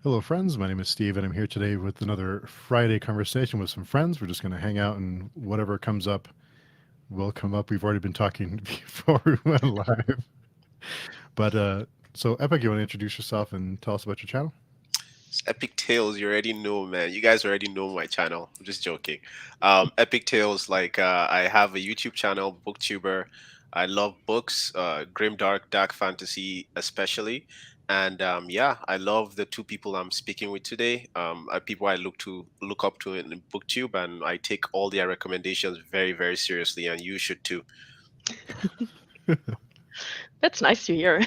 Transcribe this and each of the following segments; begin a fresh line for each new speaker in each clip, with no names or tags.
Hello, friends. My name is Steve, and I'm here today with another Friday conversation with some friends. We're just going to hang out, and whatever comes up will come up. We've already been talking before we went live. But so, Epic, you want to introduce yourself and tell us about your channel?
It's Epic Tales, you already know, man. You guys already know my channel. I'm just joking. Epic Tales, I have a YouTube channel, booktuber. I love books, grim, dark fantasy, especially. And yeah, I love the two people I'm speaking with today. Are people I look up to in booktube, and I take all their recommendations very, very seriously. And you should too.
That's nice to hear.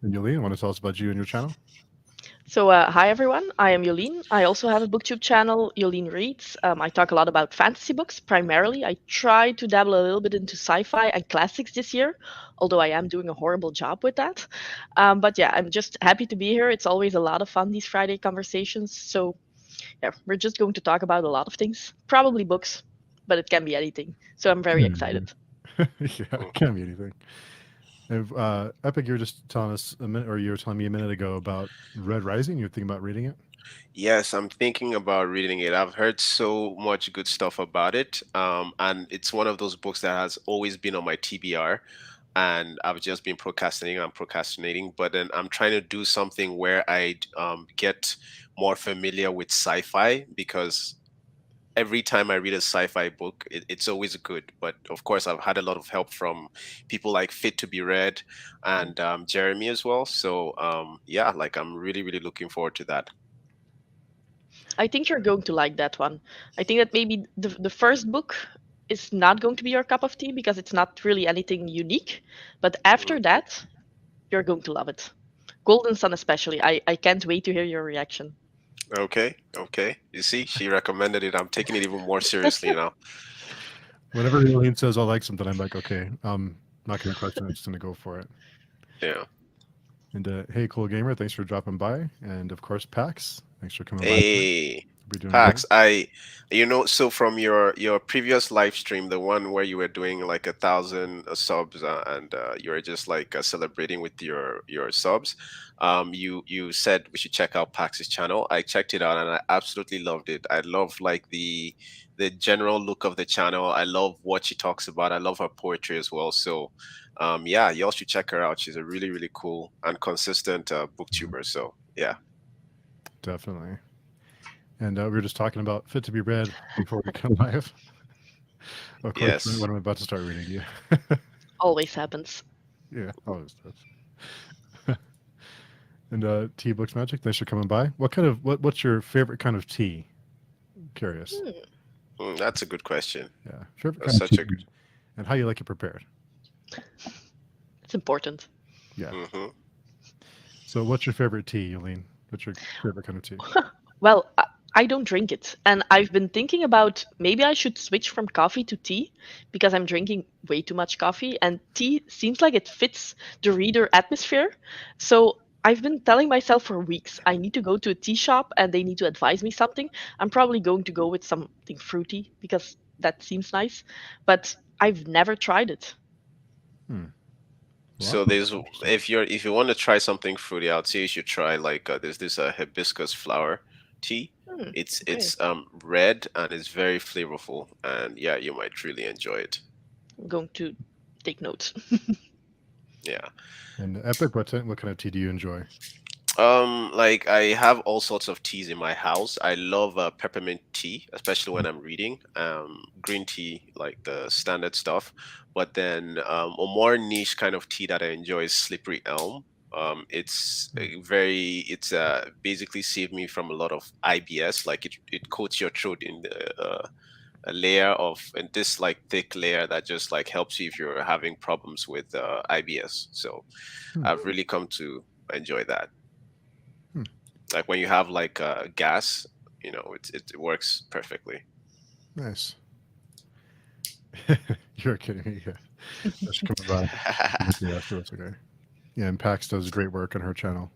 And Yolene, want to tell us about you and your channel?
Hi everyone. I am Jolien. I also have a booktube channel, Jolien Reads. I talk a lot about fantasy books primarily. I try to dabble a little bit into sci-fi and classics this year, although I am doing a horrible job with that. But yeah, I'm just happy to be here. It's always a lot of fun, these Friday conversations. So yeah, we're just going to talk about a lot of things, probably books, but it can be anything. So I'm very
Can be
excited.
anything. Yeah, it can be anything. And, Epic, you were just telling us a minute, or you were telling me a minute ago about Red Rising. You're thinking about reading it?
Yes, I'm thinking about reading it. I've heard so much good stuff about it. And it's one of those books that has always been on my TBR. And I've just been procrastinating and procrastinating. But then I'm trying to do something where I get more familiar with sci-fi because every time I read a sci-fi book, it's always good. But of course, I've had a lot of help from people like Fit to Be Read and Jeremy as well. So yeah, like I'm really, really looking forward to that.
I think you're going to like that one. I think that maybe the first book is not going to be your cup of tea because it's not really anything unique. But after that, you're going to love it. Golden Sun, especially. I can't wait to hear your reaction.
Okay, okay. You see, she recommended it. I'm taking it even more seriously now.
Whenever Yolene says I like something, I'm like, okay, I'm not going to question it. I'm just going to go for it.
Yeah.
And hey, Cool Gamer, thanks for dropping by. And of course, Pax, thanks for coming by tonight.
Hey,
We're doing great.
Pax, so from your previous live stream, the one where you were doing like 1,000 subs and you were just celebrating with your subs, you said we should check out Pax's channel. I checked it out and I absolutely loved it. I love like the general look of the channel. I love what she talks about. I love her poetry as well. So, yeah, y'all should check her out. She's a really really cool and consistent
Mhm.
booktuber. So yeah.
Definitely. And we were just talking about Fit to Be Read before we come live. Of course,
Yes.
when I'm about to start reading you.
Always happens.
Yeah, always does. And Tea Books Magic, thanks for coming by. What's your favorite kind of tea? Curious.
Hmm,
That's a good question.
Yeah, favorite
That's
kind of
such
tea
a good.
and how you like it prepared.
it's important.
Yeah.
Hmm.
So, what's your favorite tea, Yolene? What's your favorite kind of tea?
Well, I don't drink it. And I've been thinking about maybe I should switch from coffee to tea because I'm drinking way too much coffee. And tea seems like it fits the reader atmosphere. So I've been telling myself for weeks I need to go to a tea shop and they need to advise me something. I'm probably going to go with something fruity because that seems nice. But I've never tried it.
Hmm. Well,
So there's
interesting.
if you want to try something fruity, I'd say you should try there's this hibiscus flower tea.
Hmm, okay.
It's red and it's very flavorful, and yeah, you might really enjoy it.
I'm going to take notes.
Yeah.
And Epic, what kind of tea do you enjoy?
Like I have all sorts of teas in my house. I love peppermint tea, especially when I'm reading. Green tea, like the standard stuff. But then a more niche kind of tea that I enjoy is slippery elm. It's basically saved me from a lot of IBS. Like it coats your throat in a layer of and this like thick layer that just like helps you if you're having problems with IBS. So
Hmm.
I've really come to enjoy that.
Hmm.
Like when you have like gas, it works perfectly.
Nice. You're kidding me. Yeah. Thanks for coming by. Yeah, sure, it's okay. Yeah, and Pax does great work on her channel.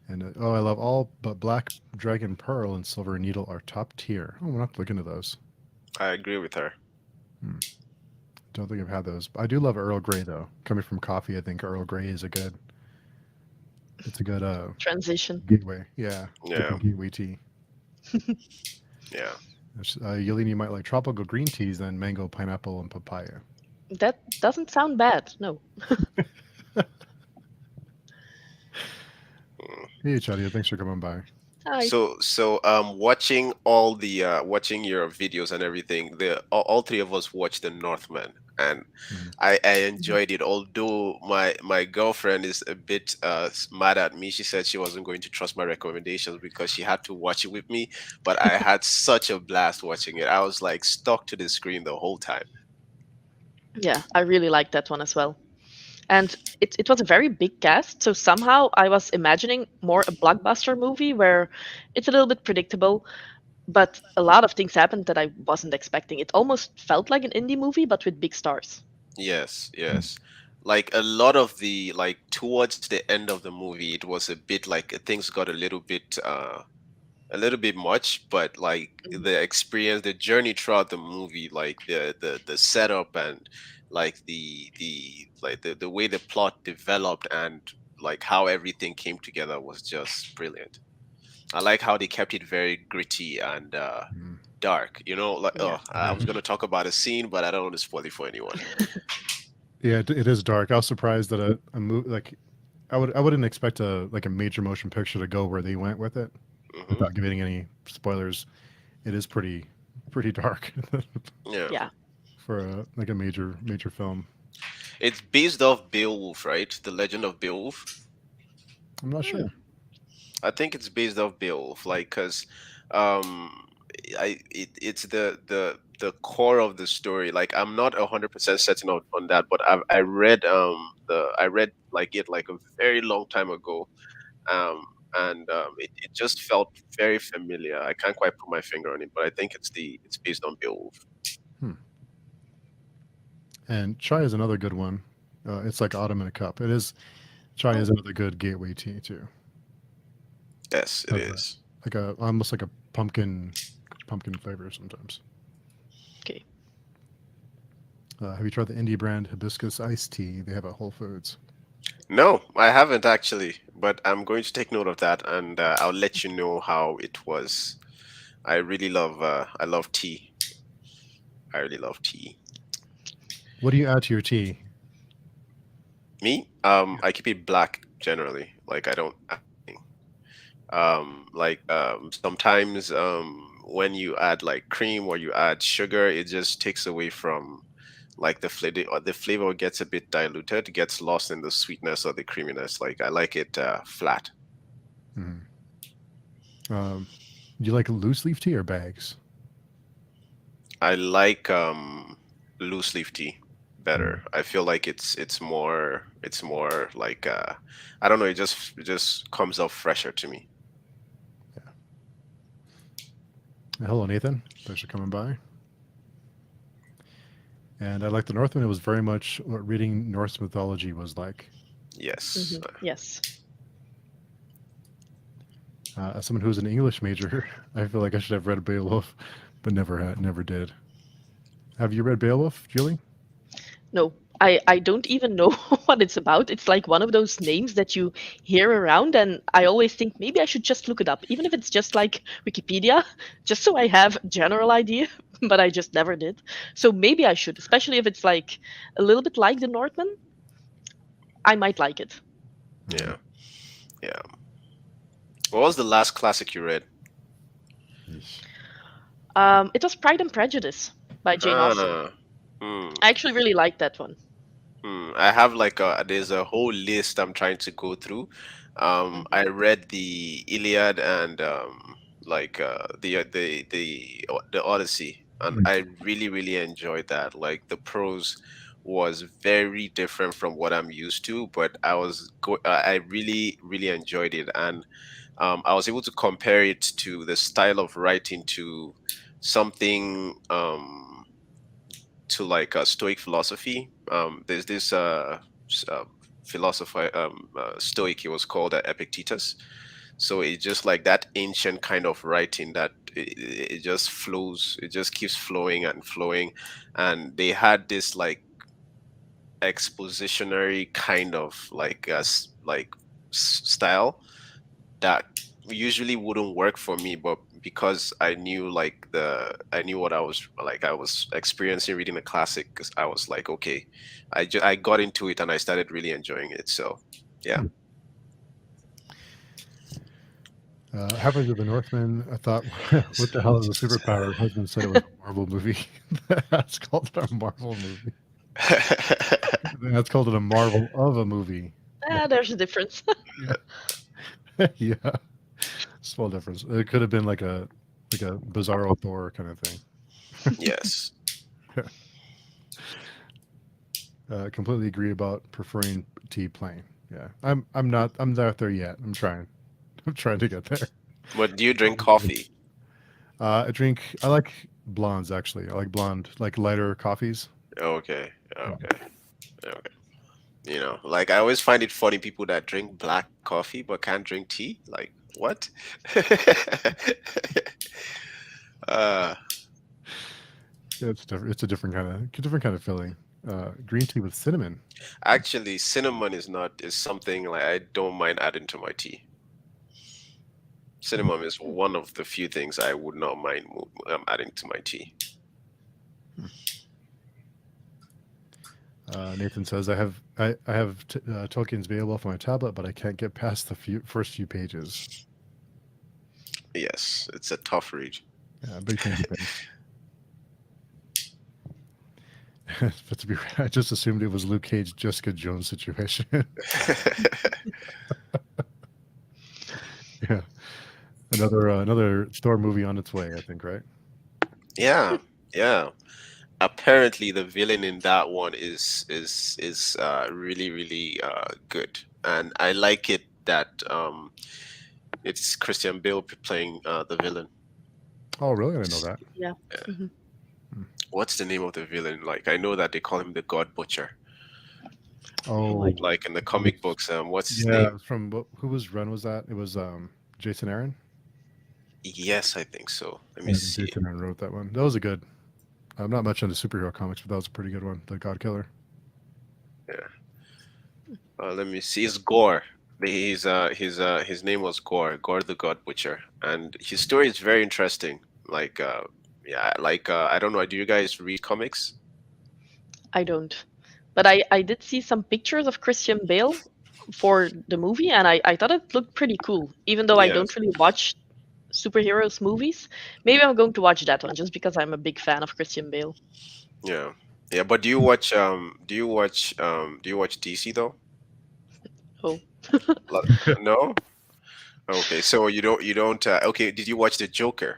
And oh, I love all but Black Dragon Pearl and Silver Needle are top tier. Oh, we'll have to look into those.
I agree with her.
Hmm. Don't think I've had those. I do love Earl Grey though. Coming from coffee, I think Earl Grey is a good. It's a good
Transition.
gateway. Yeah, it's a
Yeah,
good gateway tea.
yeah.
Yelene, you might like tropical green teas, then mango, pineapple, and papaya.
That doesn't sound bad. No.
Mm.
Hey, Chadia, thanks for coming by.
Hi.
So watching all the watching your videos and everything, all three of us watched The Northman, and
Mhm.
I
Mhm.
enjoyed it. Although my girlfriend is a bit mad at me. She said she wasn't going to trust my recommendations because she had to watch it with me. But I had such a blast watching it. I was like stuck to the screen the whole time.
Yeah, I really liked that one as well. And it was a very big cast, so somehow I was imagining more a blockbuster movie where it's a little bit predictable, but a lot of things happened that I wasn't expecting. It almost felt like an indie movie, but with big stars.
Yes, yes. Like a lot of the like towards the end of the movie, it was a bit like things got a little bit much, but like
Mhm.
the experience, the journey throughout the movie, like the setup and like the way the plot developed and like how everything came together was just brilliant. I like how they kept it very gritty and
Mhm.
dark. You know, like
Yeah.
oh, I
Yeah,
was gonna talk about a scene, but I don't want to spoil it for anyone.
yeah, it is dark. I was surprised that a movie like I wouldn't expect a like a major motion picture to go where they went with it
Hmm.
without giving any spoilers. It is pretty dark
Yeah,
Yeah.
for a like a major film.
it's based off Beowulf, right? The Legend of Beowulf.
I'm not
Hmm.
sure.
I think it's based off Beowulf, like because um, it's the core of the story. Like I'm not 100% certain on that, but I read like it like a very long time ago, um, and it just felt very familiar. I can't quite put my finger on it, but I think it's based on Beowulf.
Hmm. And chai is another good one. It's like autumn in a cup. It is chai is
Oh,
another good gateway tea too.
Yes, it
Has that
is.
like a almost like a pumpkin flavor sometimes.
okay.
Have you tried the indie brand hibiscus iced tea? They have at Whole Foods.
No, I haven't actually, but I'm going to take note of that, and I'll let you know how it was. I love tea. I really love tea.
What do you add to your tea?
Me,
Yeah.
I keep it black generally. Like I don't add anything. Like sometimes when you add like cream or you add sugar, it just takes away from like the flavor. Or the flavor gets a bit diluted, gets lost in the sweetness or the creaminess. Like I like it flat.
Mhm. Do you like loose leaf tea or bags?
I like loose leaf tea better.
Mm.
I feel like it's more like I don't know, it just comes off fresher to me.
Yeah. Hello, Nathan. Thanks for coming by. And I like the Northman. It was very much what reading Norse mythology was like.
Yes.
Hmm. Yes.
As someone who's an English major, I feel like I should have read Beowulf, but never did. Have you read Beowulf, Julie?
No, I don't even know what it's about. It's like one of those names that you hear around, and I always think maybe I should just look it up, even if it's just like Wikipedia, just so I have general idea, but I just never did. So maybe I should, especially if it's like a little bit like the Northman, I might like it.
Mm.
Yeah. Yeah. What was the last classic you read?
Yeesh.
It was Pride and Prejudice by Jane Austen.
Ah. Hmm.
I actually really liked that one.
I have like there's a whole list I'm trying to go through.
Hmm.
I read the Iliad and like the Odyssey, and
Mm.
I really enjoyed that. Like the prose was very different from what I'm used to, but I really enjoyed it, and I was able to compare it to the style of writing to something to like Stoic philosophy. There's this philosopher Stoic. He was called Epictetus. So it's just like that ancient kind of writing that it just flows, it just keeps flowing and flowing. And they had this like expositionary kind of like style that usually wouldn't work for me, but because I knew like I knew what I was experiencing reading a classic, 'cause I was like, okay, I got into it and I started really enjoying it. So yeah.
Hmm. Halfway through the Northman, I thought, what the hell is a superpower? Husband said it was a Marvel movie. That's called it a Marvel movie. That's called it a Marvel of a movie.
There's a difference.
Yeah. Yeah. Small difference. It could have been like a Bizarro Thor kind of thing.
Yes.
Completely agree about preferring tea plain. Yeah. I'm not there yet. I'm trying. I'm trying to get there.
But do you drink coffee?
I like blondes actually. I like blonde, like lighter coffees.
Okay.
Yeah.
Okay. Okay. Like I always find it funny people that drink black coffee but can't drink tea. Like what? uh
Yeah, it's different. It's a different kind of feeling. Green tea with cinnamon.
Actually, cinnamon is something like I don't mind adding to my tea. Cinnamon is one of the few things I would not mind adding to my tea.
Nathan says I have Tolkien's Beowulf on my tablet, but I can't get past the first few pages.
Yes, it's a tough read.
Yeah, big fan of But to be, I just assumed it was Luke Cage, Jessica Jones situation. Yeah, another Thor movie on its way, I think, right?
Yeah, yeah. Apparently, the villain in that one is really really good, and I like it that it's Christian Bale playing the villain.
Oh, really? I didn't know that.
Yeah. Mhm.
What's the name of the villain? Like I know that they call him the God Butcher.
Oh,
Oh,
Like in the
it
comic
was,
books, what's his
yeah, it
name?
was from who was run was that? It was Jason Aaron.
Yes, I think so. Let me
Yeah, I think
see.
Jason Aaron wrote that one. That was a good. I'm not much into superhero comics, but that was a pretty good one. The God Killer.
Yeah. Let me see. It's Gore. His name was Gore. Gore the God Butcher, and his story is very interesting. Like yeah, like I don't know. Do you guys read comics?
I don't. But I did see some pictures of Christian Bale for the movie, and I thought it looked pretty cool. Even though I don't
Yes.
really watch superheroes movies, maybe I'm going to watch that one just because I'm a big fan of Christian Bale.
Yeah. Yeah. But do you watch DC though?
Oh,
Like, no. Okay. So you don't. Okay. Did you watch the Joker?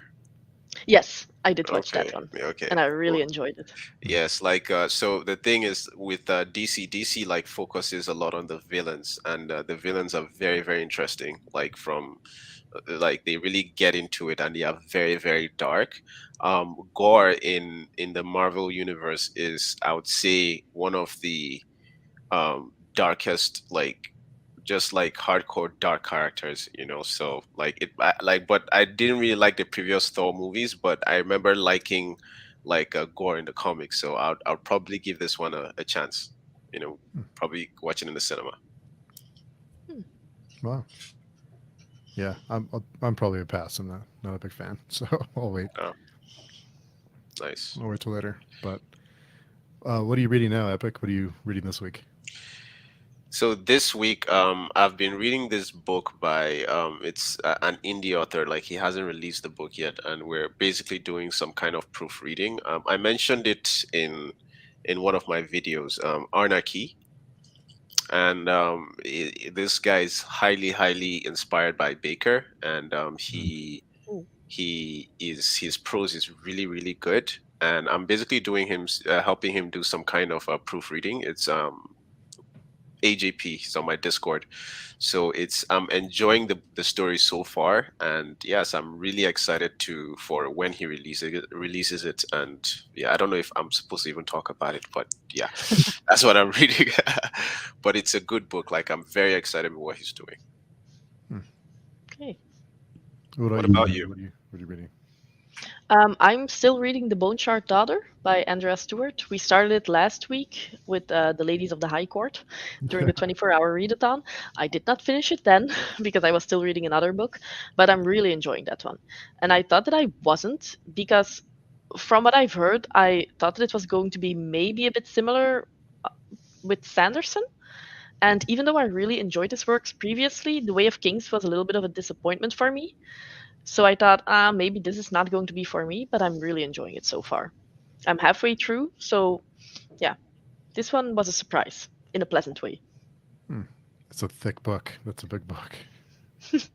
yes, I did watch that
Okay.
one,
Yeah, okay.
and I
Well,
really enjoyed it.
yes, like so the thing is with DC like focuses a lot on the villains, and the villains are very very interesting. Like from like they really get into it, and they are very very dark. Gore in the Marvel universe is, I would say, one of the darkest, like just like hardcore dark characters, so like but I didn't really like the previous Thor movies, but I remember liking like Gore in the comics, so I'll probably give this one a chance, probably watching in the cinema.
Hmm.
Wow. Yeah, I'm probably a pass. I'm not a big fan, so I'll wait.
Oh, nice.
I'll wait till later. But what are you reading now, Epic? What are you reading this week?
So this week, I've been reading this book by it's an indie author. Like he hasn't released the book yet, and we're basically doing some kind of proofreading. I mentioned it in one of my videos, Arnaki, and this guy is highly highly inspired by Baker, and
Mm.
his prose is really really good, and I'm basically doing helping him do some kind of proofreading. It's AJP. He's on my Discord. So it's I'm enjoying the story so far, and yes, I'm really excited to for when he releases it. And yeah, I don't know if I'm supposed to even talk about it, but yeah, that's what I'm reading. But it's a good book. Like I'm very excited with what he's doing.
Hmm.
Okay.
What about
What
you,
about
Sandy?
you?
What are you reading?
I'm still reading The Bone Shard Daughter by Andrea Stewart. We started it last week with the Ladies of the High Court during the 24-hour readathon. I did not finish it then because I was still reading another book, but I'm really enjoying that one. And I thought that I wasn't because from what I've heard, I thought that it was going to be maybe a bit similar with Sanderson. And even though I really enjoyed his works previously, The Way of Kings was a little bit of a disappointment for me. So I thought, maybe this is not going to be for me, but I'm really enjoying it so far. I'm halfway through, so yeah, this one was a surprise in a pleasant way.
Hmm. It's a thick book. That's a big book. It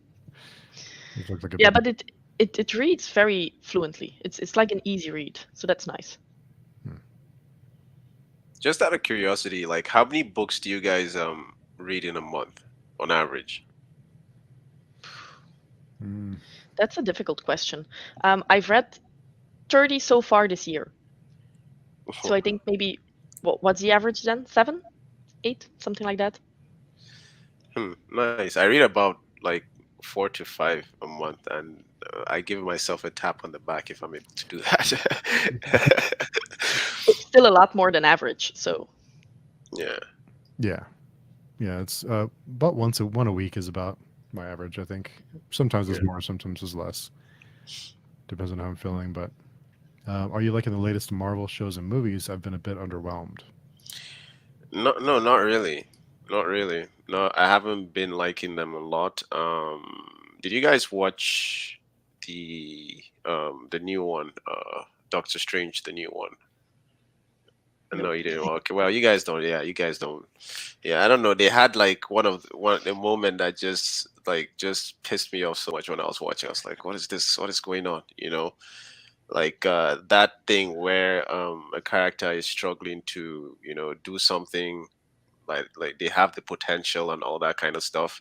looks like a
Yeah,
big.
but it reads very fluently. It's like an easy read, so that's nice.
Hmm.
Just out of curiosity, like how many books do you guys read in a month on average?
Hmm.
That's a difficult question. I've read 30 so far this year, so I think maybe what's the average then? 7, 8, something like that.
Nice. I read about like 4 to 5 a month, and I give myself a tap on the back if I'm able to do that.
It's still a lot more than average, so
Yeah.
Yeah, yeah. It's about one a week is about my average. I think sometimes it's
Yeah.
more, sometimes it's less. Depends on how I'm feeling. But are you liking the latest Marvel shows and movies? I've been a bit underwhelmed.
No, no, not really. Not really. No, I haven't been liking them a lot. Did you guys watch the new one, Doctor Strange, the new one? No,
nope.
you didn't. Okay, well, you guys don't. Yeah, you guys don't. Yeah, I don't know. They had like one the moment that just pissed me off so much when I was watching. I was like, "What is this? What is going on?" Like that thing where a character is struggling to do something, like they have the potential and all that kind of stuff,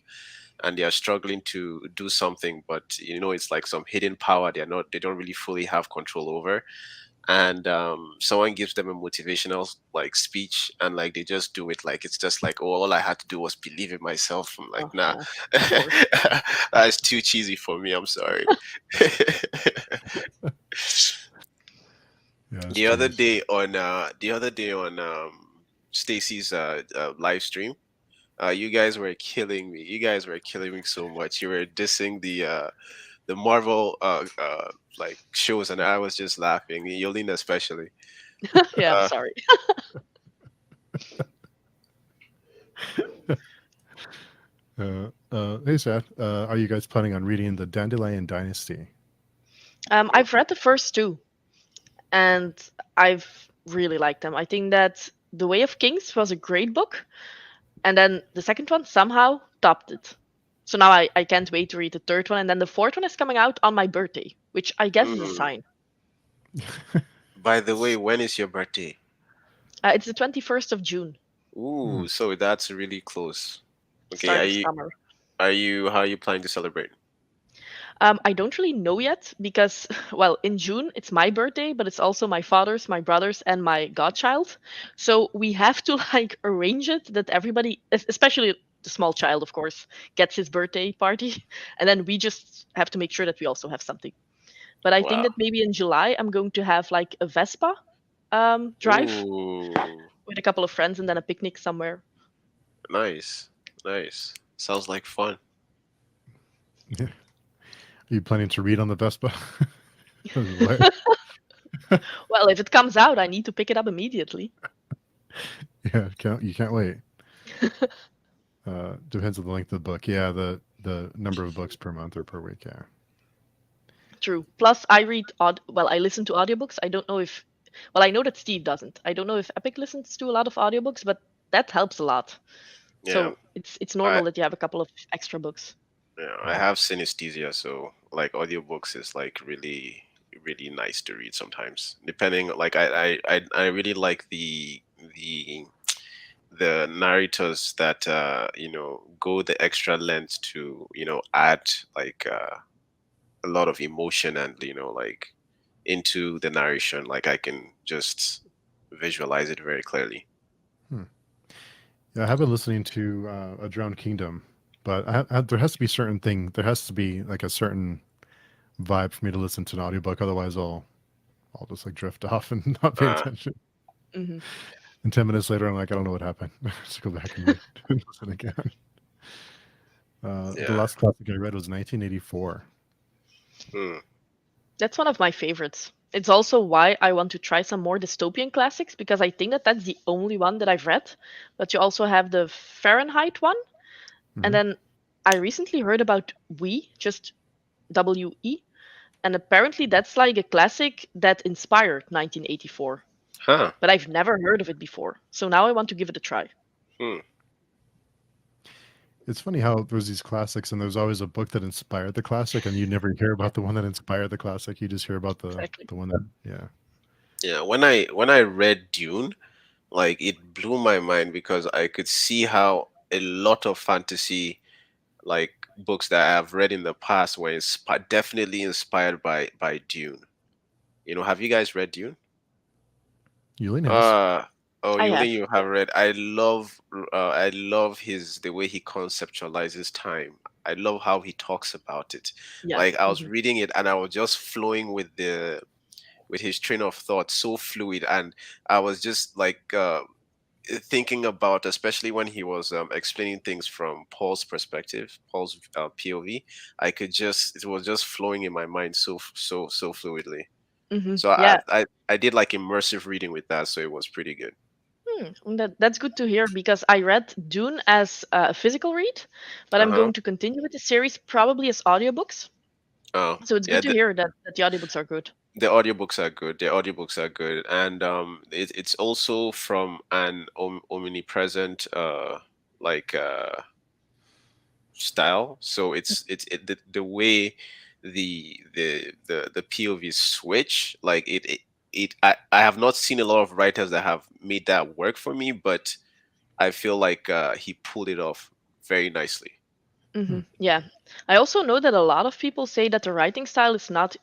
and they are struggling to do something, but it's like some hidden power they don't really fully have control over, and someone gives them a motivational like speech, and like they just do it, like it's just like, oh, all I had to do was believe in myself. I'm like,
Oh
nah.
yeah, of course.
That's too cheesy for me, I'm sorry.
Yeah, it's
the other
true.
day on Stacy's live stream, you guys were killing me. You guys were killing me so much. You were dissing the Marvel like shows, and I was just laughing. Yolene especially.
Yeah, I'm
Uh,
sorry.
Hey, Seth. Are you guys planning on reading the Dandelion Dynasty?
I've read the first two, and I've really liked them. I think that The Way of Kings was a great book, and then the second one somehow topped it. So now I can't wait to read the third one, and then the fourth one is coming out on my birthday, which I guess is a
mm.
sign.
By the way, when is your birthday?
It's the 21st of June,
Hmm.
Ooh, so that's really close. Okay,
start of summer.
how are you planning to celebrate?
I don't really know yet because, well, in June it's my birthday, but it's also my father's, my brother's, and my godchild. So we have to like arrange it that everybody, especially the small child, of course, gets his birthday party, and then we just have to make sure that we also have something. But I think
Wow.
that maybe in July I'm going to have like a Vespa drive
Ooh,
with a couple of friends and then a picnic somewhere.
nice, nice. Sounds like fun.
Are you planning to read on the Vespa? What?
Well, if it comes out, I need to pick it up immediately.
Yeah, you can't wait. Depends on the length of the book. Yeah, the number of books per month or per week. Yeah.
True. Plus, I read well, I listen to audiobooks. I don't know if well, I know that Steve doesn't. I don't know if Epic listens to a lot of audiobooks, but that helps a lot.
Yeah,
So it's
I
normal that you have a couple of extra books.
I have synesthesia, so like audiobooks is like really really nice to read sometimes. Depending, like I really like the the narrators that go the extra length to add like a lot of emotion and like into the narration. Like I can just visualize it very clearly.
Hmm. Yeah, I have been listening to A Drowned Kingdom but there has to be certain thing. There has to be like a certain vibe for me to listen to an audiobook. Otherwise, I'll just like drift off and not pay
Uh,
attention.
Hmm.
And 10 minutes later, I'm like, I don't know what happened. Just go back and read listen again. The
yeah.
last classic I read was 1984.
Hmm.
That's one of my favorites. It's also why I want to try some more dystopian classics because I think that that's the only one that I've read. But you also have the Fahrenheit one, and
Hmm.
then I recently heard about We, just WE, and apparently that's like a classic that inspired 1984.
Huh.
But I've never heard of it before, so now I want to give it a try.
Hmm.
It's funny how there's these classics, and there's always a book that inspired the classic, and you never hear
Yeah,
about the one that inspired the classic. You just hear about
exactly.
the one that, yeah.
Yeah. When I read Dune, like it blew my mind because I could see how a lot of fantasy like books that I've read in the past were definitely inspired by Dune. Have you guys read Dune?
Yulin has.
Uh oh,
I
Yulin,
have.
you have read. I love his the way he conceptualizes time. I love how he talks about it.
Yeah.
Like I was
Hmm.
reading it and I was just flowing with his train of thought, so fluid, and I was just like thinking about, especially when he was explaining things from Paul's perspective, Paul's POV. It was just flowing in my mind so fluidly.
Hmm.
So I,
Yeah.
I I did like immersive reading with that, so it was pretty good.
That's good to hear because I read Dune as a physical read, but I'm
Uh-huh.
going to continue with the series probably as audiobooks.
Oh,
So it's
yeah,
good to hear that the audiobooks are good.
the audiobooks are good. The audiobooks are good, and it's also from an omnipresent like style. So the way the POV switch, like I have not seen a lot of writers that have made that work for me, but I feel like he pulled it off very nicely.
Hmm.
Yeah. I also know that a lot of people say that the writing style is not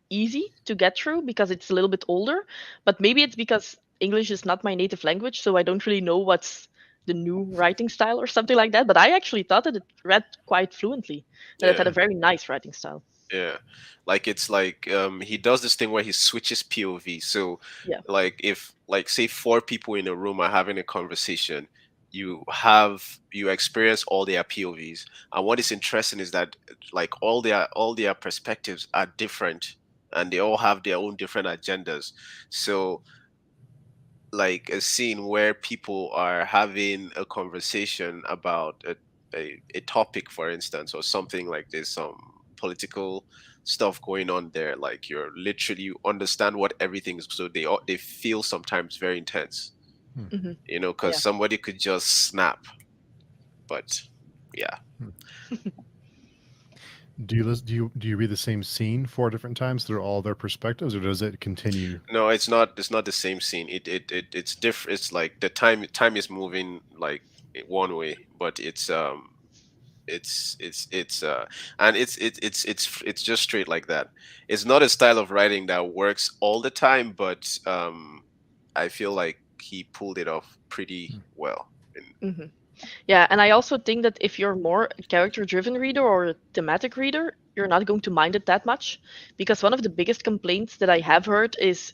easy to get through because it's a little bit older, but maybe it's because English is not my native language, so I don't really know what's the new writing style or something like that. But I actually thought that it read quite fluently, that it had
Yeah.
a very nice writing style.
Yeah, like it's like he does this thing where he switches POV. So
Yeah.
like if like say four people in a room are having a conversation, you experience all their POVs. And what is interesting is that like all their perspectives are different and they all have their own different agendas. So like a scene where people are having a conversation about a topic, for instance, or something like this, some political stuff going on there, like you understand what everything is, so they feel sometimes very intense,
Hmm.
Hmm.
because
Yeah.
somebody could just snap. But yeah.
Hmm. Do you read the same scene 4 different times through all their perspectives, or does it continue?
No, it's not the same scene. It's different. It's like the time is moving like one way, but it's and it's just straight like that. It's not a style of writing that works all the time, but I feel like he pulled it off pretty
Hmm.
well. And
Hmm. Yeah, and I also think that if you're more a character-driven reader or a thematic reader, you're not going to mind it that much because one of the biggest complaints that I have heard is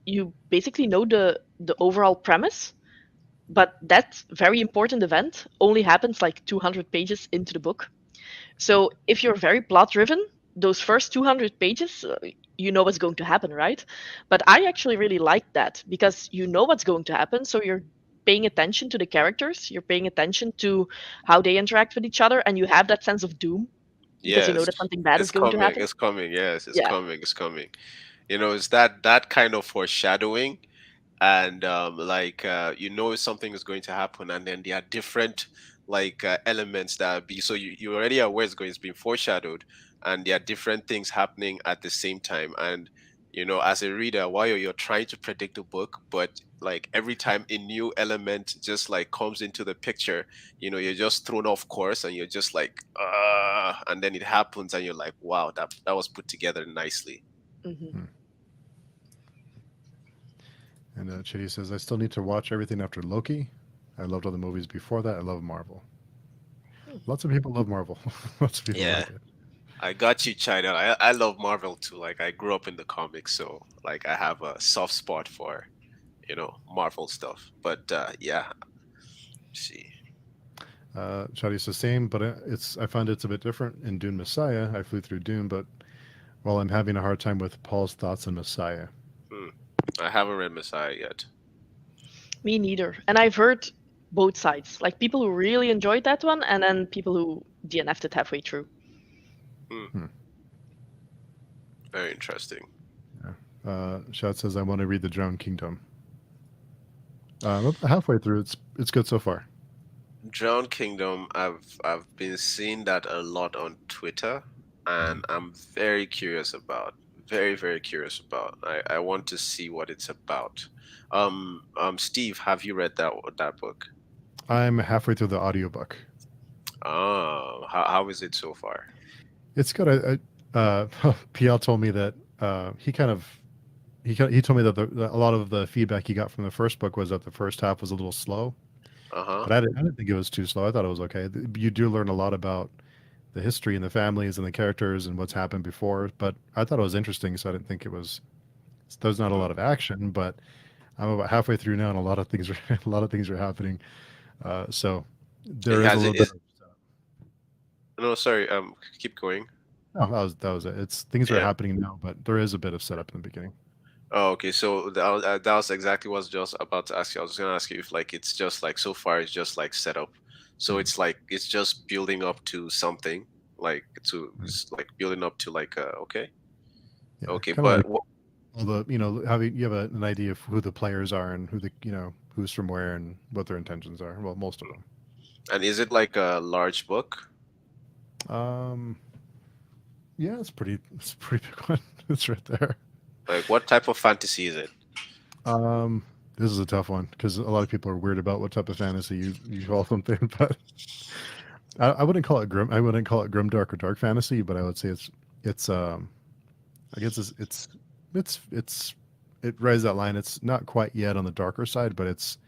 you basically know the overall premise, but that very important event only happens like 200 pages into the book. So if you're very plot-driven, those first 200 pages, you know what's going to happen, right? But I actually really like that because you know what's going to happen, so you're paying attention to the characters, you're paying attention to how they interact with each other, and you have that sense of doom because you know
yes,
that something bad is
it's
going to
coming.
happen.
It's coming. Yes, it's
Yeah.
coming. It's coming. It's that kind of foreshadowing, and something is going to happen, and then there are different like elements that be, so you already are aware it's being foreshadowed, and there are different things happening at the same time. And as a reader, while you're trying to predict the book, but like every time a new element just like comes into the picture, you're just thrown off course, and you're just like and then it happens, and you're like, wow, that was put together nicely.
Hmm.
Hmm. And Chitty says, I still need to watch everything after Loki. I loved all the movies before that. I love Marvel. Lots of people love Marvel. Lots of people
Yeah,
like it.
I got you, China. I love Marvel too. Like I grew up in the comics, so like I have a soft spot for Marvel stuff. But yeah, see.
Shadi says same, but I find it's a bit different in Dune Messiah. I flew through Dune, but well, I'm having a hard time with Paul's thoughts on Messiah.
Hmm. I haven't read Messiah yet.
Me neither. And I've heard both sides, like people who really enjoyed that one, and then people who DNF'd it halfway through.
Hmm.
Hmm.
Very interesting.
Yeah. Shout says I want to read the Drone Kingdom. I'm about halfway through. It's good so far.
Drown Kingdom, I've been seeing that a lot on Twitter, and
Mhm.
I'm very curious about. Very, very curious about. I want to see what it's about. Steve, have you read that book?
I'm halfway through the audiobook.
Oh, how is it so far?
It's good. PL told me that he kind of he told me that a lot of the feedback he got from the first book was that the first half was a little slow,
Uh-huh.
but I didn't think it was too slow. I thought it was okay. You do learn a lot about the history and the families and the characters and what's happened before, but I thought it was interesting, so I didn't think it was. There's not a
Mm.
lot of action, but I'm about halfway through now, and a lot of things are a lot of things are happening. So
It
there is a
has it
little bit
is
of.
no, sorry, keep going.
Oh, that was it. It's things are
Yeah.
happening now, but there is a bit of setup in the beginning.
Oh, okay. So that was exactly what I was just about to ask you. I was gonna ask you if like it's just like so far it's just like set up. So
Mhm.
it's like it's just building up to something, like
Mhm.
it's like building up to like okay.
Yeah,
Okay,
kind of like
but
all the having you have an idea of who the players are and who the who's from where and what their intentions are. Well, most of them.
and is it like a large book?
Um, yeah, it's a pretty big one. It's right there.
Like what type of fantasy is it?
This is a tough one because a lot of people are weird about what type of fantasy you call something, but I wouldn't call it grim. I wouldn't call it grim dark or dark fantasy, but I would say it's I guess it's it rides that line. It's not quite yet on the darker side, but it's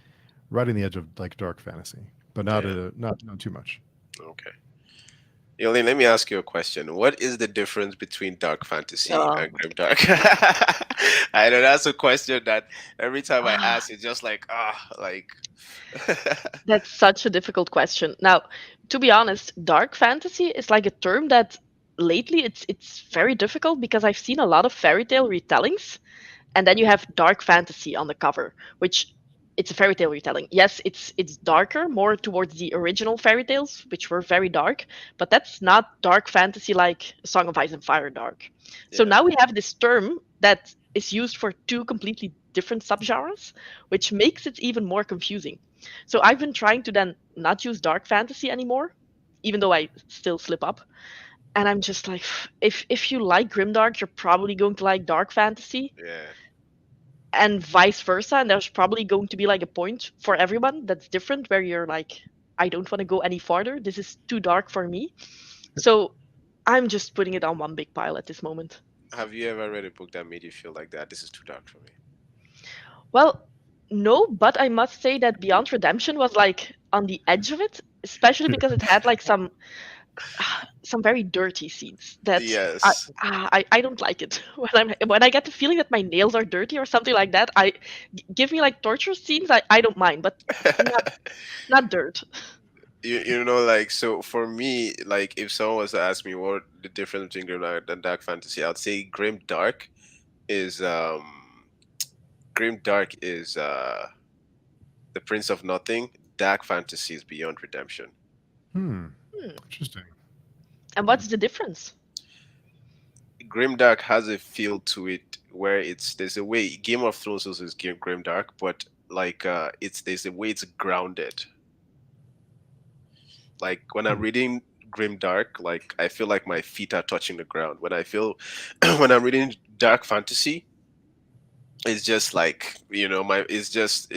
right on the edge of like dark fantasy, but
Yeah.
not too much.
Okay. Yoli, let me ask you a question. What is the difference between dark fantasy
Oh
and
my
grimdark? I know that's a question that every time I
God.
ask, it's just like like.
That's such a difficult question. Now, to be honest, dark fantasy is like a term that lately it's very difficult because I've seen a lot of fairy tale retellings, and then you have dark fantasy on the cover, which it's a fairy tale retelling. Yes, it's darker, more towards the original fairy tales, which were very dark, but that's not dark fantasy like A Song of Ice and Fire dark. So
Yeah.
now we have this term that is used for two completely different subgenres, which makes it even more confusing. So I've been trying to then not use dark fantasy anymore, even though I still slip up. And I'm just like, if you like grimdark, you're probably going to like dark fantasy,
Yeah.
and vice versa. And there's probably going to be like a point for everyone that's different where you're like, I don't want to go any farther. This is too dark for me. So I'm just putting it on one big pile at this moment.
Have you ever read a book that made you feel like that? This is too dark for me.
Well, no, but I must say that Beyond Redemption was like on the edge of it, especially because it had like some very dirty scenes that
Yes.
I don't like it when I get the feeling that my nails are dirty or something like that. Give me like torture scenes. I don't mind, but not not dirt.
You know, like so for me, like if someone was to ask me what the difference between grim dark and dark fantasy, I'd say is grim dark is the Prince of Nothing. Dark fantasy is Beyond Redemption.
Hmm.
Hmm.
Interesting.
And
Hmm.
what's the difference?
Grimdark has a feel to it where it's there's a way Game of Thrones also is grimdark, but like it's there's a way it's grounded. Like when I'm
Hmm.
reading grimdark, like I feel like my feet are touching the ground. When I feel when I'm reading dark fantasy, it's just like my it's just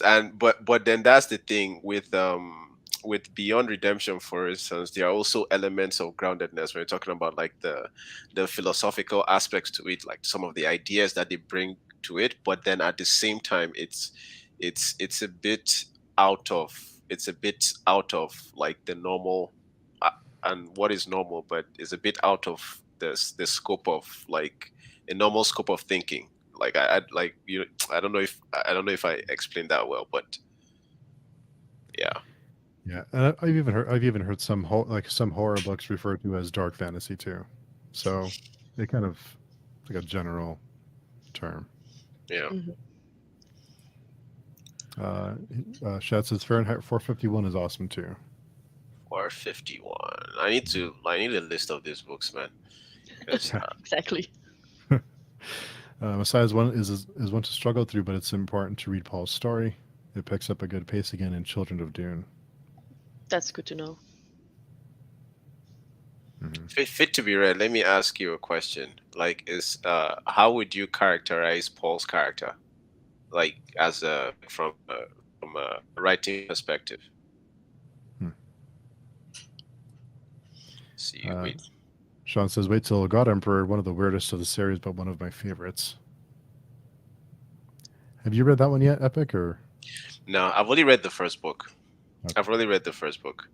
and but then that's the thing with Beyond Redemption, for instance, there are also elements of groundedness when you're talking about like the philosophical aspects to it, like some of the ideas that they bring to it, but then at the same time it's a bit out of it's a bit out of like the normal, uh, and what is normal, but is a bit out of the scope of like a normal scope of thinking. Like I like you. I don't know if I explained that well, but yeah.
Yeah, and I've even heard some horror books referred to as dark fantasy too. So it kind of it's like a general term.
Yeah.
Mhm.
Uh, Shat says Fahrenheit 451 is awesome too.
Or 51. I need a list of these books, man. Because
Exactly.
Messiah's one is one to struggle through, but it's important to read Paul's story. It picks up a good pace again in Children of Dune.
That's good to know.
Hmm.
fit to be read. Let me ask you a question. Like, is how would you characterize Paul's character? Like, as a from a writing perspective.
Hmm.
See,
Uh,
wait.
Sean says, "Wait till God Emperor, one of the weirdest of the series, but one of my favorites." Have you read that one yet, Epic? Or
No, I've only read the first book.
okay.
I've only read the first book.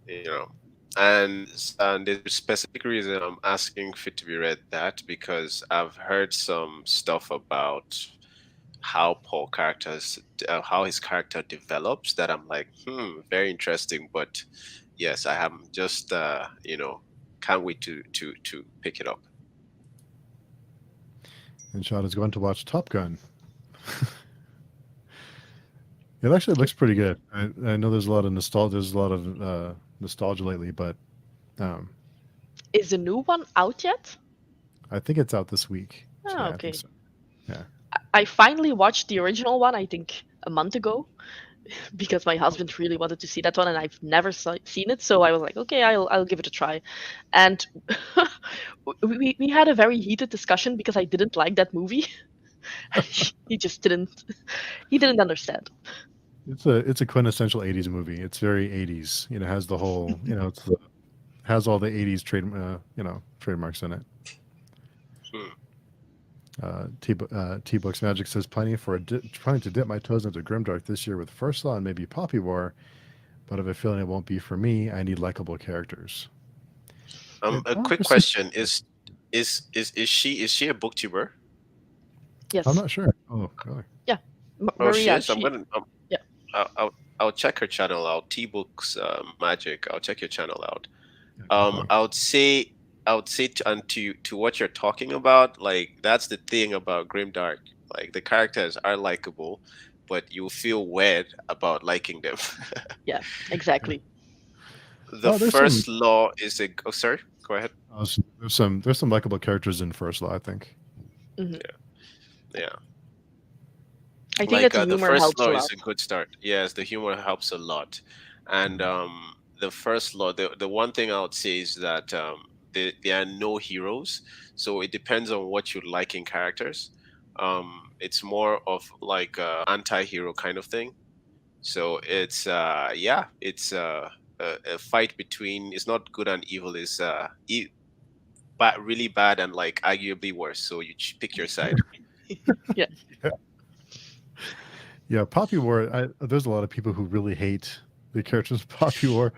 You know, and there's a specific reason I'm asking Fit to be read that because I've heard some stuff about how his character develops that I'm like, very interesting. But yes, I am just can't wait to pick it up.
And Sean is going to watch Top Gun. It actually looks pretty good. I know there's a lot of nostalgia. There's a lot of nostalgia lately, but um,
Is the new one out yet?
I think it's out this week. So
Oh,
yeah, I think
okay.
so. Yeah.
I finally watched the original one, I think a month ago, because my husband really wanted to see that one and I've never seen it. So I was like, okay, I'll give it a try. And we had a very heated discussion because I didn't like that movie. He just didn't understand.
It's a quintessential '80s movie. It's very '80s. Has the whole has all the '80s trademarks in it.
Hmm.
T Books Magic says planning to dip my toes into Grimdark this year with First Law and maybe Poppy War, but I have a feeling it won't be for me. I need likable characters.
A quick
There's some,
question is she a booktuber?
I'm
Yes.
not sure. Oh, really?
Yeah.
Oh, she
Maria,
is.
she yeah.
I'll check her channel out. T Books Magic. I'll check your channel out.
Yeah, definitely.
I would say to what you're talking about, like that's the thing about Grimdark. Like the characters are likable, but you feel weird about liking them.
Yeah, exactly.
The
Oh, there's some.
first law is a oh sorry, go ahead.
There's some likable characters in First Law. I think.
Hmm.
Yeah.
I think that
Like
the
the
humor
first
helps
law
a
is
lot.
a good start. Yes, the humor helps a lot. And the first law, the one thing I would say is that there are no heroes, so it depends on what you like in characters. It's more of like a anti-hero kind of thing. So it's it's a fight between, it's not good and evil, is really bad and like arguably worse, so you pick your side.
Yeah.
Yeah, yeah. Poppy War. There's a lot of people who really hate the characters of Poppy War.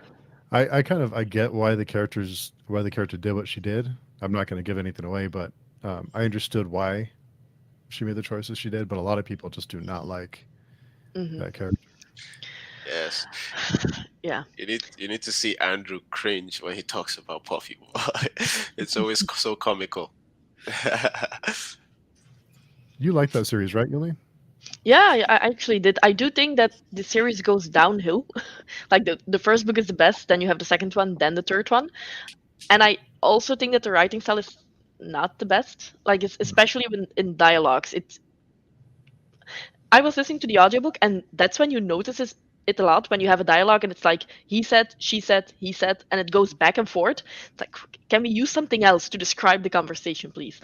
I get why the character did what she did. I'm not going to give anything away, but I understood why she made the choices she did. But a lot of people just do not like
Hmm.
that character.
Yes.
Yeah.
You need to see Andrew cringe when he talks about Puffy Boy. It's always so comical.
You like that series, right, Yuli?
Yeah, I actually did. I do think that the series goes downhill. Like the first book is the best, then you have the second one, then the third one. And I also think that the writing style is not the best. Like it's especially when in dialogues. I was listening to the audiobook and that's when you notice it a lot when you have a dialogue and it's like he said, she said, he said, and it goes back and forth. It's like, can we use something else to describe the conversation, please?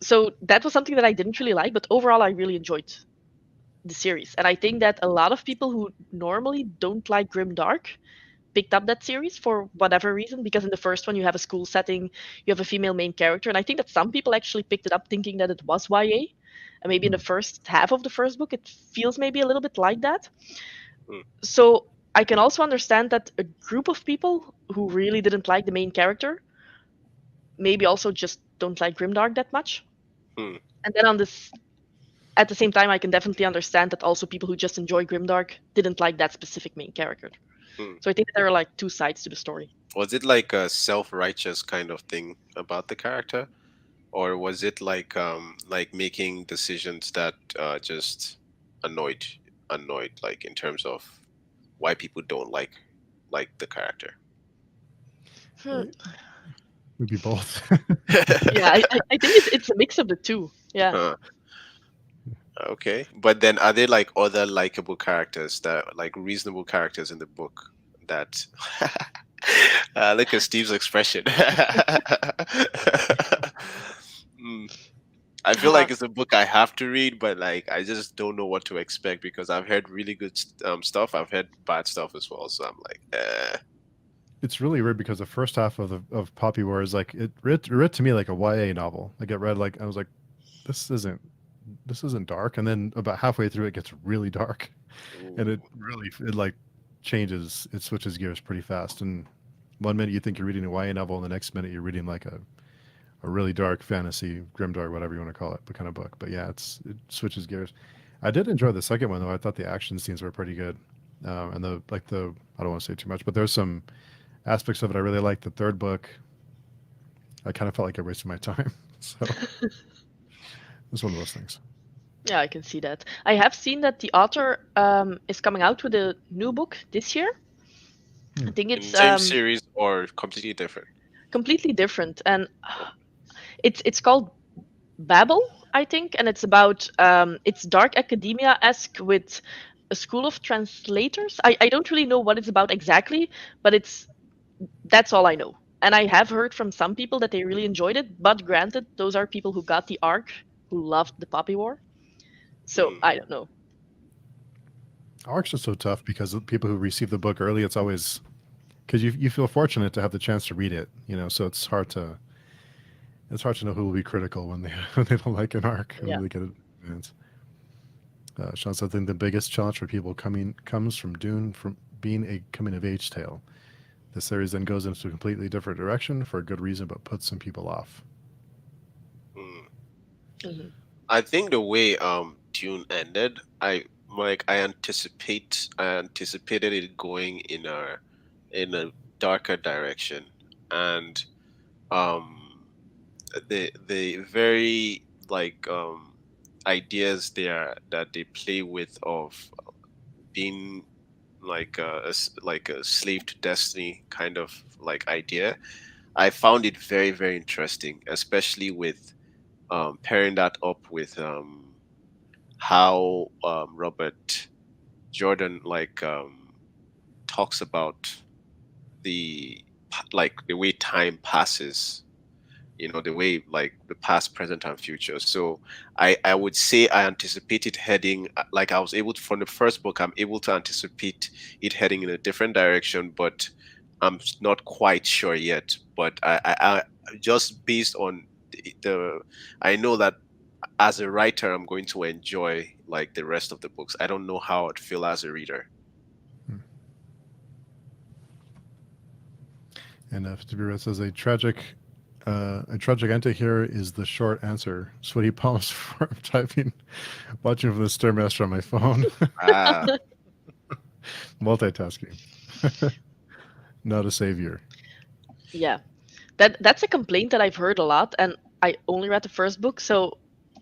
So that was something that I didn't really like, but overall I really enjoyed the series. And I think that a lot of people who normally don't like grim dark picked up that series for whatever reason, because in the first one you have a school setting, you have a female main character, and I think that some people actually picked it up thinking that it was YA. And maybe in
Hmm.
the first half of the first book it feels maybe a little bit like that.
Mm.
So I can also understand that a group of people who really didn't like the main character maybe also just don't like grimdark that much.
Hmm.
And then on this, at the same time, I can definitely understand that also people who just enjoy grimdark didn't like that specific main character.
Hmm.
So I think there are like two sides to the story.
Was it like a self-righteous kind of thing about the character, or was it like making decisions that just annoyed like in terms of why people don't like the character?
Hmm.
It would be both.
Yeah, I think it's a mix of the two. Yeah.
Huh. Okay, but then are there like other likable characters that like reasonable characters in the book that look at Steve's expression. Hmm. I feel
Uh,
like it's a book I have to read, but like I just don't know what to expect because I've heard really good stuff. I've heard bad stuff as well, so I'm like,
It's really weird because the first half of Poppy War is like it read to me like a YA novel. Like it read like I was like, this isn't dark, and then about halfway through it gets really dark, and
ooh,
it like changes. It switches gears pretty fast. And one minute you think you're reading a YA novel, and the next minute you're reading like a really dark fantasy, grimdark, whatever you want to call it, but kind of book. But yeah, it switches gears. I did enjoy the second one though. I thought the action scenes were pretty good, and the I don't want to say too much, but there's some aspects of it I really liked. The third book, I kind of felt like I wasted my time. So it's one of those things.
yeah, I can see that. I have seen that the author is coming out with a new book this year. I
Hmm.
think
in
it's
the same series or completely different.
completely different, and
Oh,
it's called Babel, I think, and it's about it's dark academia-esque with a school of translators. I don't really know what it's about exactly, but that's all I know. And I have heard from some people that they really enjoyed it, but granted, those are people who got the arc, who loved the Poppy War. So
hmm.
I don't know.
Arcs are so tough because the people who receive the book early, it's always because you feel fortunate to have the chance to read it, so it's hard to know who will be critical when they when they don't like an arc and
Yeah.
when they get it in advance. Sean said, I think the biggest challenge for people coming comes from Dune from being a coming of age tale. The series then goes into a completely different direction for a good reason, but puts some people off.
Hmm.
Hmm.
I think the way Dune ended, I anticipated it going in a darker direction, and um the very like ideas there that they play with of being like like a slave to destiny kind of like idea. I found it very very interesting, especially with pairing that up with how Robert Jordan talks about like the way time passes, the way like the past, present, and future. So I would say I anticipated heading like I was able to, from the first book I'm able to anticipate it heading in a different direction, but not quite sure yet. But I just based on the I know that as a writer I'm going to enjoy like the rest of the books. I don't know how I'd feel as a reader.
Hmm. And to be read says a tragic ending here is the short answer. Sweaty palms for typing, watching from the stairmaster on my phone,
Ah.
multitasking. Not a savior.
Yeah. That's a complaint that I've heard a lot, and I only read the first book, so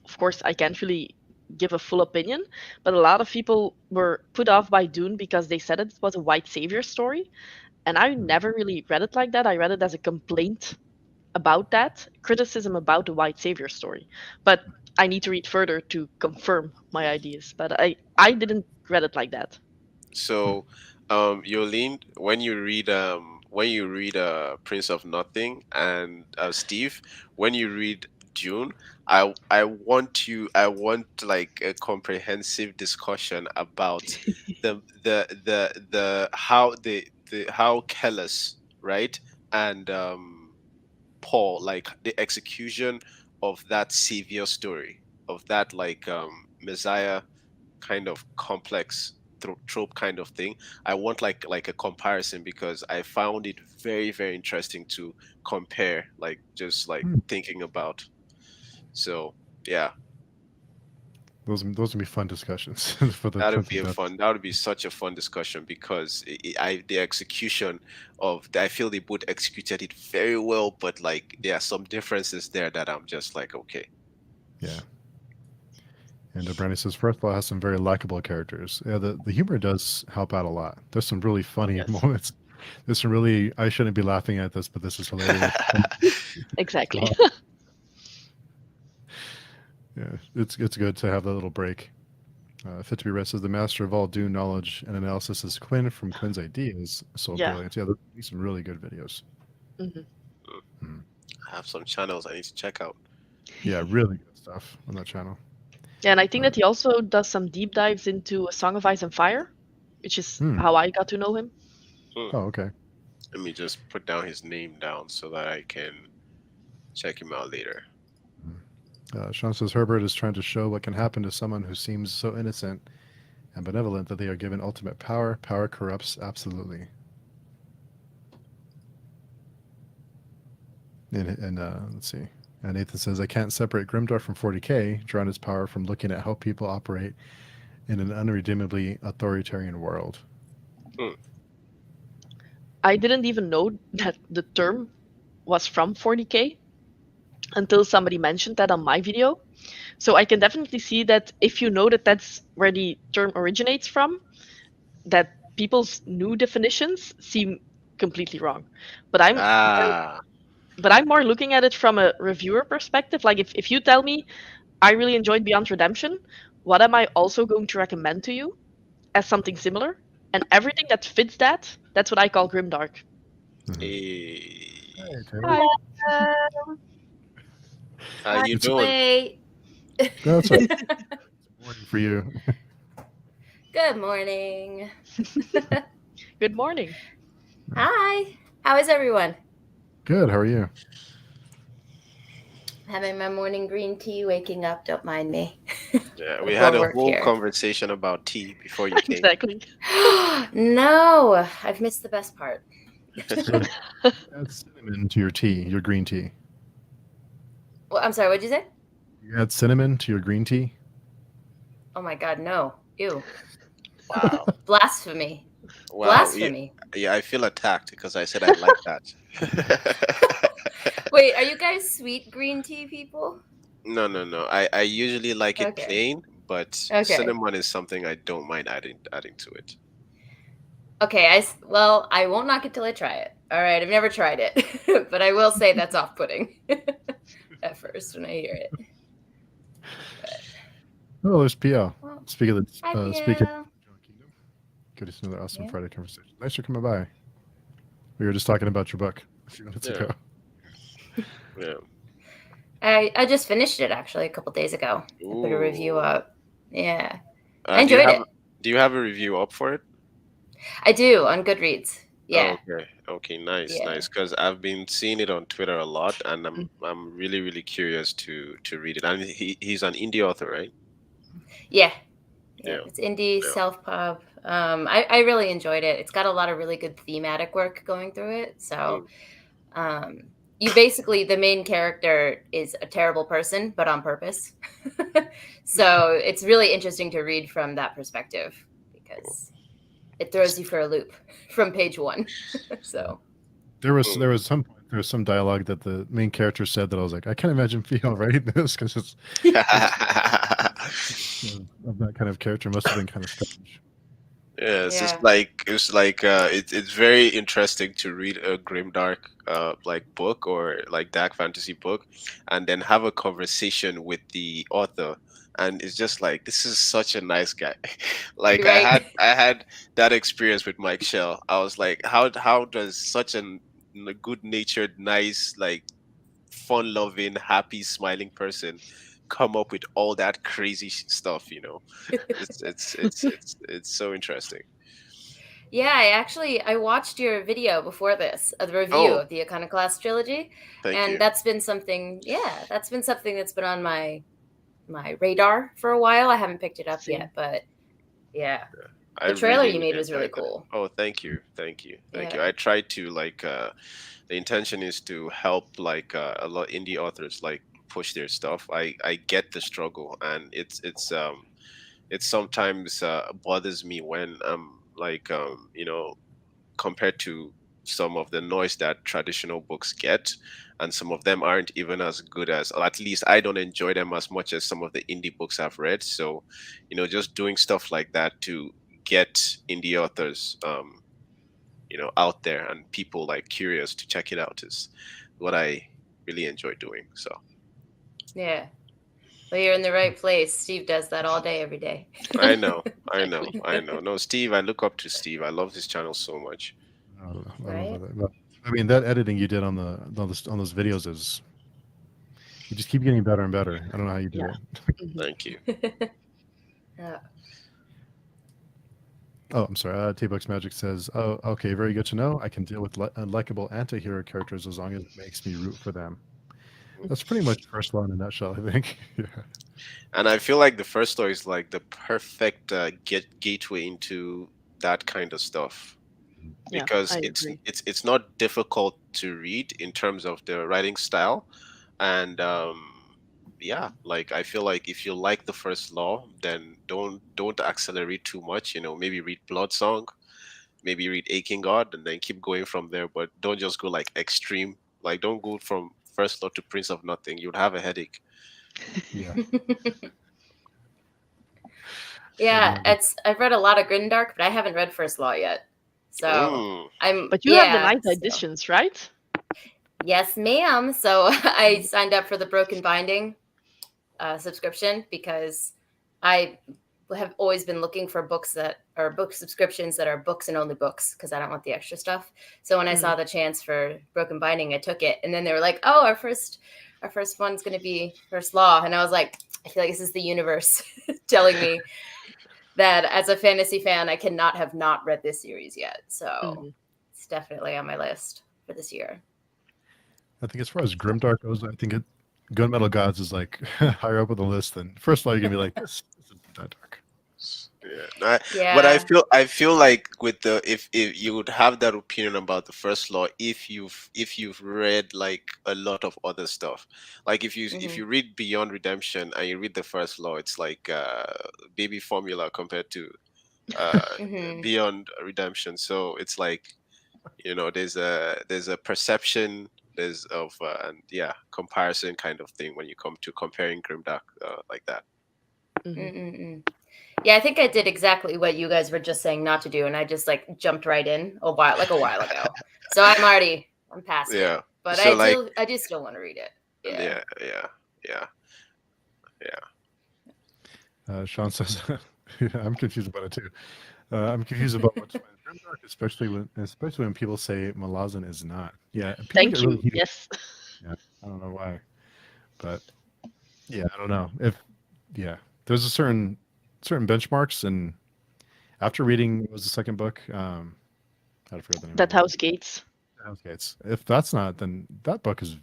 of course I can't really give a full opinion. But a lot of people were put off by Dune because they said it was a white savior story, and I
Hmm.
never really read it like that. I read it as a complaint about that, criticism about the white savior story. But I need to read further to confirm my ideas. But I didn't read it like that.
Hmm.
So, Yolene, when you read Prince of Nothing, and Steve, when you read Dune, I want like a comprehensive discussion about the how the how Kellis, right, and Paul, like the execution of that savior story, of that like Messiah kind of complex trope kind of thing. I want like a comparison because I found it very, very interesting to compare, like just like
Hmm.
thinking about. So yeah,
Those would be fun discussions for the
that would
10th
be
of
a
Death.
fun. That would be such a fun discussion because the execution of I feel they both executed it very well, but like there are some differences there that I'm just like, okay.
Yeah. And Brandy says, first of all, it has some very likable characters. Yeah, the humor does help out a lot. There's some really funny
Yes,
moments. There's some really, I shouldn't be laughing at this, but this is hilarious.
exactly.
Stuff. Yeah, it's good to have that little break. Fit to be Read says, the master of all due knowledge and analysis is Quinn from Quinn's Ideas. So
Yeah.
brilliant. Yeah, these some really good videos.
Hmm.
Hmm.
I have some channels I need to check out.
Yeah, really good stuff on that channel.
Yeah, and I think
Uh,
that he also does some deep dives into A Song of Ice and Fire, which is
hmm.
how I got to know him.
Hmm.
Oh, okay.
Let me just put down his name down so that I can check him out later.
Sean says, Herbert is trying to show what can happen to someone who seems so innocent and benevolent that they are given ultimate power. Power corrupts absolutely. And let's see. Nathan says, I can't separate Grimdark from 40K, drawn his power from looking at how people operate in an unredeemably authoritarian world.
Hmm.
I didn't even know that the term was from 40K until somebody mentioned that on my video. So I can definitely see that if you know that that's where the term originates from, that people's new definitions seem completely wrong. But
Ah,
I'm more looking at it from a reviewer perspective. Like if you tell me I really enjoyed Beyond Redemption, what am I also going to recommend to you as something similar? And everything that fits that, that's what I call grimdark.
hey,
Hey, Taylor.
Hi.
Hello.
how
Hi,
you
It's
doing?
wait.
that's right. It's morning for you.
Good morning.
Good morning.
Hi. How is everyone?
Good. How are you?
Having my morning green tea, waking up. Don't mind me.
Yeah, we
Before
had a
work
whole
here.
conversation about tea before you came.
Exactly.
No, I've missed the best part.
Good. Add cinnamon to your tea, your green tea.
Well, I'm sorry, what'd you say?
You add cinnamon to your green tea?
Oh my God, no. Ew.
Wow.
Blasphemy.
Wow.
Blasphemy.
Yeah, I feel attacked because I said I like that.
Wait, are you guys sweet green tea people?
No, no, no. I usually like it
Okay.
plain, but
Okay.
cinnamon is something I don't mind adding to it.
Okay, well, I won't knock it till I try it. All right, I've never tried it, but I will say that's off-putting at first when I hear it.
Oh, there's PL.
Well,
Speaking of
hi,
the speaking
Pierre.
of Kingdom, good to see another awesome
Yeah.
Friday conversation. Thanks for coming by. We were just talking about your book a few minutes
Yeah.
ago.
Yeah.
I just finished it actually a couple days ago. I put a review
Ooh.
up. Yeah,
Do
I
you
enjoyed
have
it.
do you have a review up for it?
I do on Goodreads. Yeah,
Oh, okay. Okay, nice,
yeah,
nice. Because I've been seeing it on Twitter a lot, and
Mm.
I'm really, really curious to read it. And he's an indie author, right?
yeah.
Yeah.
It's indie,
Yeah.
self-pub. I really enjoyed it. It's got a lot of really good thematic work going through it. So, you basically, the main character is a terrible person, but on purpose. So it's really interesting to read from that perspective because it throws you for a loop from page one. So
There was some dialogue that the main character said that I was like, I can't imagine PL writing this because it's of that kind of character. Must have been kind of strange.
Yeah, it's
yeah,
just like it's very interesting to read a grimdark like book or like dark fantasy book, and then have a conversation with the author, and it's just like this is such a nice guy. Like
you're right.
I had that experience with Mike Shell. I was like, how does such a good natured, nice, like fun loving, happy, smiling person come up with all that crazy stuff? It's so interesting.
Yeah, I watched your video before this, the review
Oh,
of the Iconoclast trilogy,
thank
and
you.
that's been something. Yeah, that's been something that's been on my radar for a while. I haven't picked it up
Same.
yet, but yeah.
I
The trailer
really,
you
really
made was really
enjoyed that.
cool.
Oh, thank you, thank you, thank you.
Yeah.
I tried to like the intention is to help like a lot indie authors like push their stuff. I get the struggle, and it sometimes bothers me when like compared to some of the noise that traditional books get, and some of them aren't even as good as, or at least I don't enjoy them as much as some of the indie books I've read. So just doing stuff like that to get indie authors out there and people like curious to check it out is what I really enjoy doing. So
Yeah. Well, you're in the right place. Steve does that all day, every day.
I know, I know,
Exactly.
I know. No, Steve, I look up to Steve. I love his channel so much.
I love
Right?
that. But, I mean, that editing you did on those videos is you just keep getting better and better. I don't know how you do
Yeah.
it.
Mhm.
Thank you.
Yeah.
Oh, I'm sorry. T-Bucks Magic says, "Oh, okay, very good to know. I can deal with unlikable anti-hero characters as long as it makes me root for them." That's pretty much first law in a nutshell, I think. Yeah.
And I feel like the first story is like the perfect gateway into that kind of stuff,
Yeah,
because
I
it's
agree.
it's it's not difficult to read in terms of the writing style, and yeah, like I feel like if you like the first law, then don't accelerate too much. Maybe read Blood Song, maybe read Aching God, and then keep going from there. But don't just go like extreme. Like don't go from first law to Prince of Nothing. You'd have a headache.
Yeah.
Yeah,
Exactly.
I've read a lot of Grimdark, but I haven't read First Law yet. So
Mm.
But you have the
yeah.
ninth
So
editions, right?
yes, ma'am. So I signed up for the Broken Binding subscription because I have always been looking for books that are book subscriptions that are books and only books because I don't want the extra stuff. So when I saw the chance for Broken Binding, I took it, and then they were like, "Oh, our first one's going to be First Law," and I was like, "I feel like this is the universe telling me that as a fantasy fan, I cannot have not read this series yet." So
Mhm.
it's definitely on my list for this year.
I think as far as Grimdark goes, I think Gunmetal Gods is like higher up on the list than first law. You're gonna be like, this isn't that dark.
Yeah, but I
Yeah.
feel like with the if you would have that opinion about the first law if you've read like a lot of other stuff, like if
Hmm.
you read Beyond Redemption and you read the first law, it's like baby formula compared to uh
Hmm.
Beyond Redemption. So it's like there's a perception there's of and yeah, comparison kind of thing when you come to comparing Grimdark like that.
Mhm.
Mm-mm-mm. Yeah, I think I did exactly what you guys were just saying not to do, and I just like jumped right in a while ago. So I'm past it,
Yeah.
but
So like
I do still want to read it. Yeah.
yeah, yeah, yeah, yeah.
Sean says, yeah, I'm confused about it too. I'm confused about what's fine Grimdark, especially when people say Malazan is not. Yeah, people get
Thank
really
you.
heated.
Yes.
Yeah, I don't know why, but yeah, I don't know if yeah. There's a certain benchmarks, and after reading what was the second book, I forgot the name of
That
the book.
House Gates.
Okay, if that's not, then that book is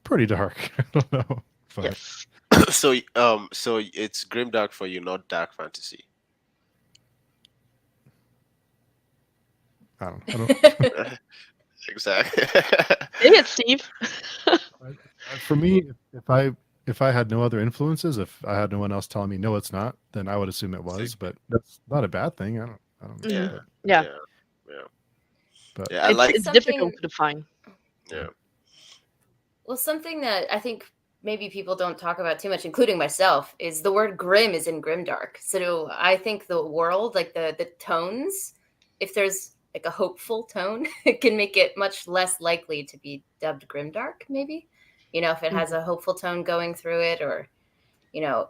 pretty dark. I don't know, but
Yes.
So it's grimdark for you, not dark fantasy.
I don't.
Exactly.
Say it, Steve.
For me, if I had no other influences, if I had no one else telling me no, it's not, then I would assume it was.
Exactly.
But that's not a bad thing. I don't know,
Yeah,
Mhm.
but
Yeah.
yeah, yeah,
but
yeah. I
It's
like.
it's
Something
difficult to define.
yeah,
Yeah.
Well, something that I think maybe people don't talk about too much, including myself, is the word grim is in grimdark. So I think the world, like the tones, if there's like a hopeful tone, it can make it much less likely to be dubbed grimdark, maybe. If it has
Mhm.
a hopeful tone going through it, or, you know,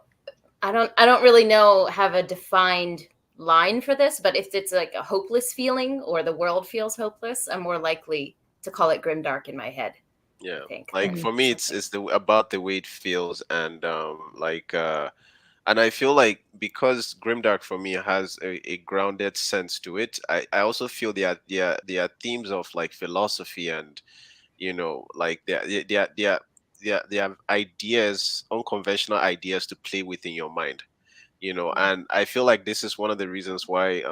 I don't really know have a defined line for this, but if it's like a hopeless feeling or the world feels hopeless, I'm more likely to call it grimdark in my head. I
Yeah,
think
like
than
Mhm.
for me it's
something.
it's the about the way it feels, and like and I feel like because grimdark for me has a grounded sense to it, I also feel there are themes of like philosophy, and like there are ideas, unconventional ideas to play with in your mind. And I feel like this is one of the reasons why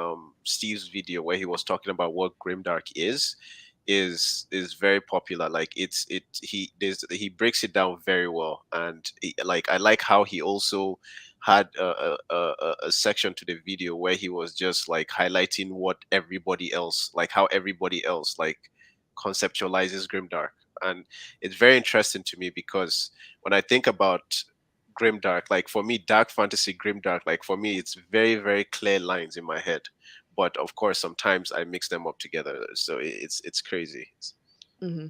Steve's video where he was talking about what grimdark is very popular. Like he breaks it down very well, and like I like how he also had a section to the video where he was just like highlighting what everybody else, like how everybody else like conceptualizes grimdark. And it's very interesting to me because when I think about grimdark, like for me, dark fantasy grimdark, like for me, it's very, very clear lines in my head. But of course, sometimes I mix them up together, so it's crazy.
Hmm.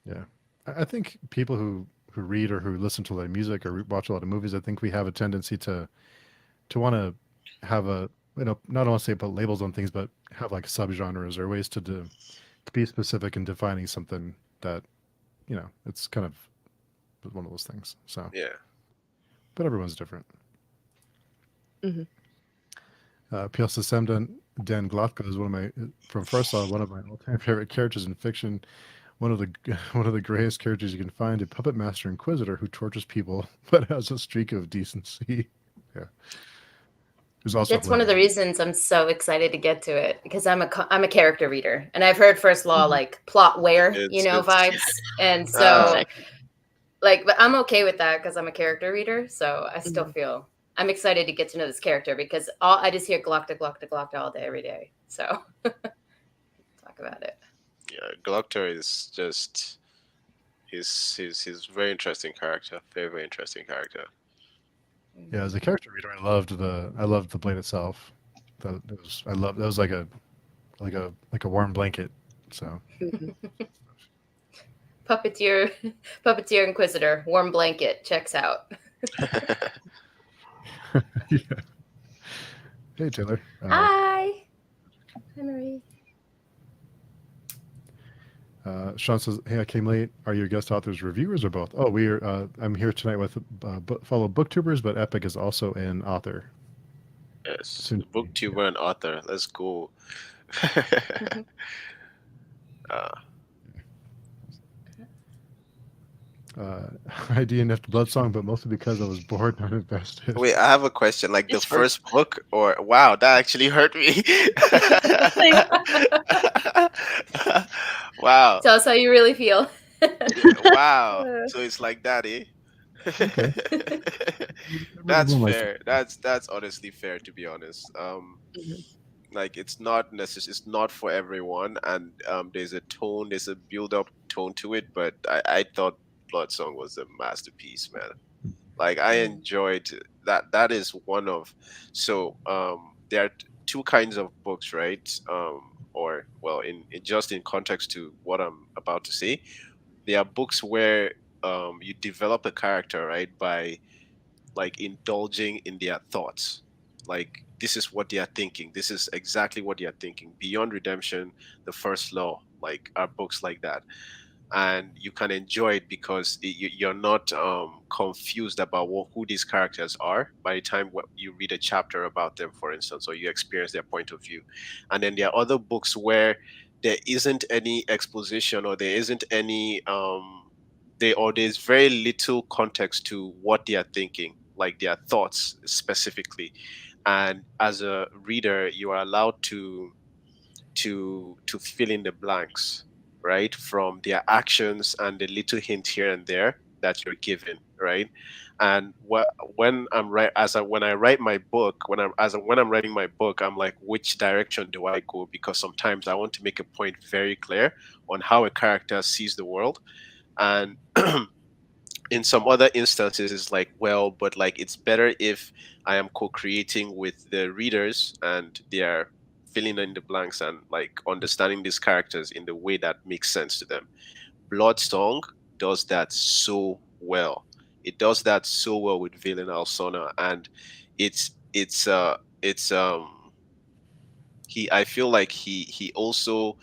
Yeah, I think people who read or who listen to a lot of music or watch a lot of movies, I think we have a tendency to want to have a, not want to say put labels on things, but have like subgenres or ways to be specific in defining something that it's kind of one of those things. So,
Yeah.
but everyone's different.
Hmm.
Piotr Dan Glotko is from First Law, one of my all-time favorite characters in fiction. One of the one of the greatest characters you can find, a puppet master inquisitor who tortures people but has a streak of decency. Yeah, who's also
That's one of the reasons I'm so excited to get to it, because I'm a character reader, and I've heard First Law like plot where vibes, and so but I'm okay with that because I'm a character reader. So I still feel I'm excited to get to know this character because I just hear Glocta Glocta Glocta all day every day. So talk about it.
Yeah, Glocta is just he's very interesting character, very very interesting character.
Yeah, as a character reader, I loved the blade itself. That was like a warm blanket. So
Puppeteer Inquisitor, warm blanket checks out.
yeah. Hey Taylor.
Hi, Marie.
Sean says, "Hey, I came late. Are your guest authors reviewers or both?" Oh, I'm here tonight with fellow booktubers, but Epic is also an author.
Yes, booktuber and author. Let's go.
I DNF'd Blood Song, but mostly because I was bored, not invested.
Wait, I have a question. Like the first book, or wow, that actually hurt me. Wow.
Tell us how you really feel.
Wow. So it's like that, eh?
Okay.
That's fair. That's honestly fair, to be honest. Like it's not necessary. It's not for everyone, and there's a build-up tone to it. But I thought Blood Song was a masterpiece, man. Like I enjoyed that. That is one of there are two kinds of books, right? Or well, in context to what I'm about to say, there are books where you develop a character, right, by like indulging in their thoughts. Like this is what they are thinking. This is exactly what they are thinking. Beyond Redemption, The First Law, like are books like that, and you can enjoy it because you're not confused about who these characters are by the time you read a chapter about them, for instance, or you experience their point of view. And then there are other books where there isn't any exposition, or there isn't any there's very little context to what they are thinking, like their thoughts specifically. And as a reader, you are allowed to fill in the blanks, right, from their actions and the little hint here and there that you're given, right? And when I'm when I write my book, when I'm writing my book, I'm like, which direction do I go? Because sometimes I want to make a point very clear on how a character sees the world. And in some other instances it's like, well, but like it's better if I am co-creating with the readers and they are filling in the blanks and like understanding these characters in the way that makes sense to them. Blood Song does that so well. It does that so well with Villain Alsona, and it's he I feel like he also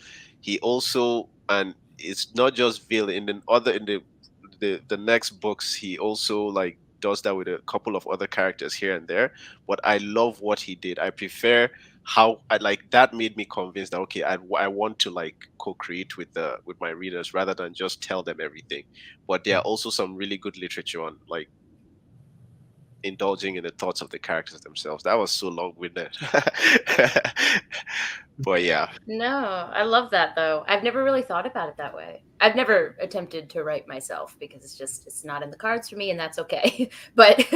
and it's not just Vil in the next books. He also like does that with a couple of other characters here and there, but I love what he did. I prefer how I like that made me convinced that okay, I want to like co-create with my readers rather than just tell them everything. But there are also some really good literature on like indulging in the thoughts of the characters themselves. That was so long-winded. But yeah.
No, I love that though. I've never really thought about it that way. I've never attempted to write myself because it's not in the cards for me, and that's okay. But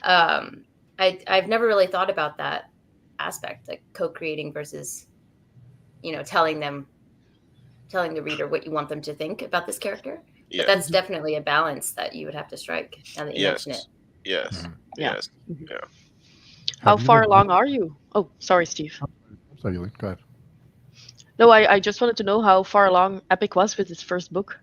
um, I've never really thought about that aspect, like co-creating versus telling the reader what you want them to think about this character. But
Yeah.
that's definitely a balance that you would have to strike. Now that you mention it.
Yes.
Mhm.
Yeah.
Yes.
Mhm.
Yeah.
How
Have you
far
read?
along are you? Oh, sorry, Steve.
Sorry, Yuli, go ahead.
No, I just wanted to know how far along Epic was with his first book.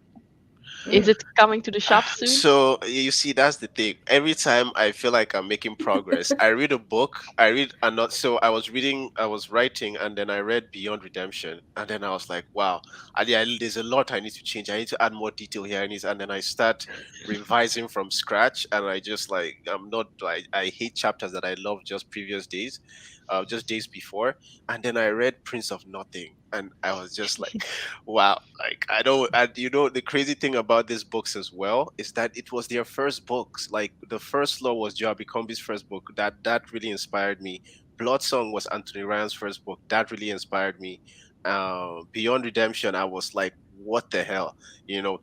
Is it coming to the shop soon?
So you see, that's the thing. Every time I feel like I'm making progress, I read a book, I read another. So I was writing, and then I read Beyond Redemption, and then I was like, wow, there's a lot I need to change. I need to add more detail here. And then I start revising from scratch, and I just like I'm not like I hate chapters that I love just days before, and then I read Prince of Nothing, and I was just like, wow, like I don't, and the crazy thing about these books as well is that it was their first books. Like the first law was Joe Abercrombie's first book. That really inspired me. Blood Song was Anthony Ryan's first book. That really inspired me. Beyond Redemption, I was like, what the hell?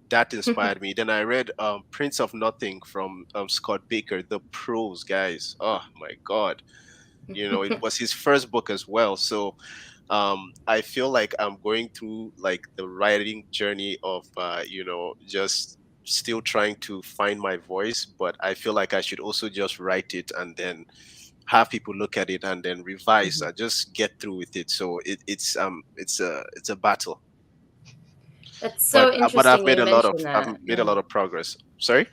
That inspired me. Then I read Prince of Nothing from Scott Baker, the prose, guys. Oh my God. It was his first book as well. So I feel like I'm going through like the writing journey of just still trying to find my voice, but I feel like I should also just write it and then have people look at it and then revise and just get through with it. So it's a battle.
That's
but
so
but I've
interesting
made
you
a lot of
mentioned
I've
that.
made a lot of progress. Sorry.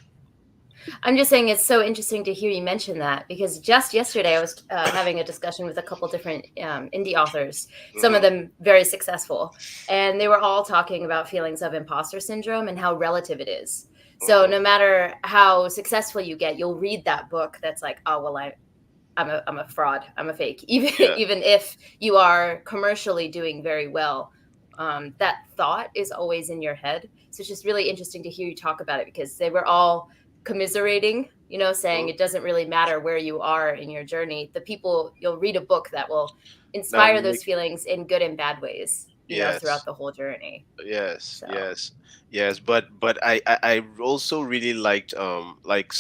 I'm just saying it's so interesting to hear you mention that because just yesterday I was having a discussion with a couple different indie authors, some of them very successful, and they were all talking about feelings of imposter syndrome and how relative it is. So no matter how successful you get, you'll read that book that's like, oh well, I'm a fraud, I'm a fake, even
Yeah.
even if you are commercially doing very well. That thought is always in your head. So it's just really interesting to hear you talk about it because they were all commiserating, saying it doesn't really matter where you are in your journey. You'll read a book that will
Now
inspire those feelings in good and bad ways,
yes.
throughout the whole journey.
Yes,
So.
yes, but I also really liked Mike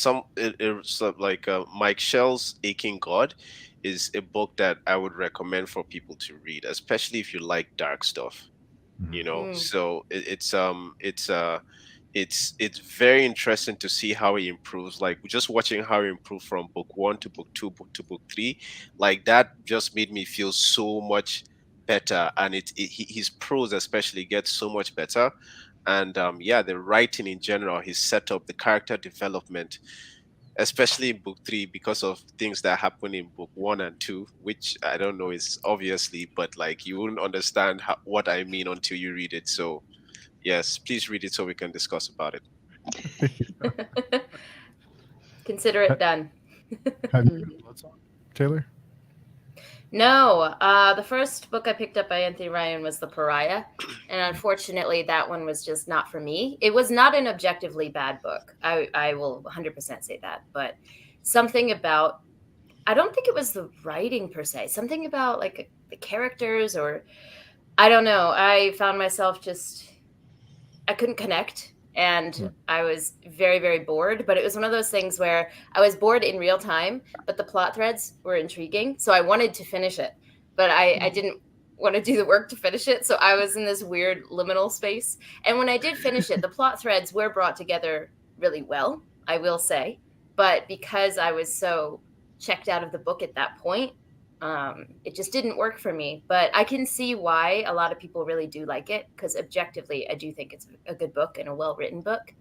Shell's Aching God is a book that I would recommend for people to read, especially if you like dark stuff. So it's very interesting to see how he improves. Like just watching how he improved from book one to book two, book to book three, like that just made me feel so much better. And his prose especially gets so much better. And yeah, the writing in general, his setup, the character development, especially in book three, because of things that happen in book one and two, which I don't know is obviously, but like you wouldn't understand what I mean until you read it. So yes, please read it so we can discuss about it.
Consider it done.
Have you read Blood Song, Taylor?
No, the first book I picked up by Anthony Ryan was The Pariah, and unfortunately, that one was just not for me. It was not an objectively bad book. I will 100% say that, but something about, I don't think it was the writing per se, something about like the characters, or I don't know. I found myself I couldn't connect. And I was very, very bored. But it was one of those things where I was bored in real time, but the plot threads were intriguing. So I wanted to finish it, but I didn't want to do the work to finish it. So I was in this weird liminal space. And when I did finish it, the plot threads were brought together really well, I will say. But because I was so checked out of the book at that point, it just didn't work for me. But I can see why a lot of people really do like it, because objectively I do think it's a good book and a well-written book,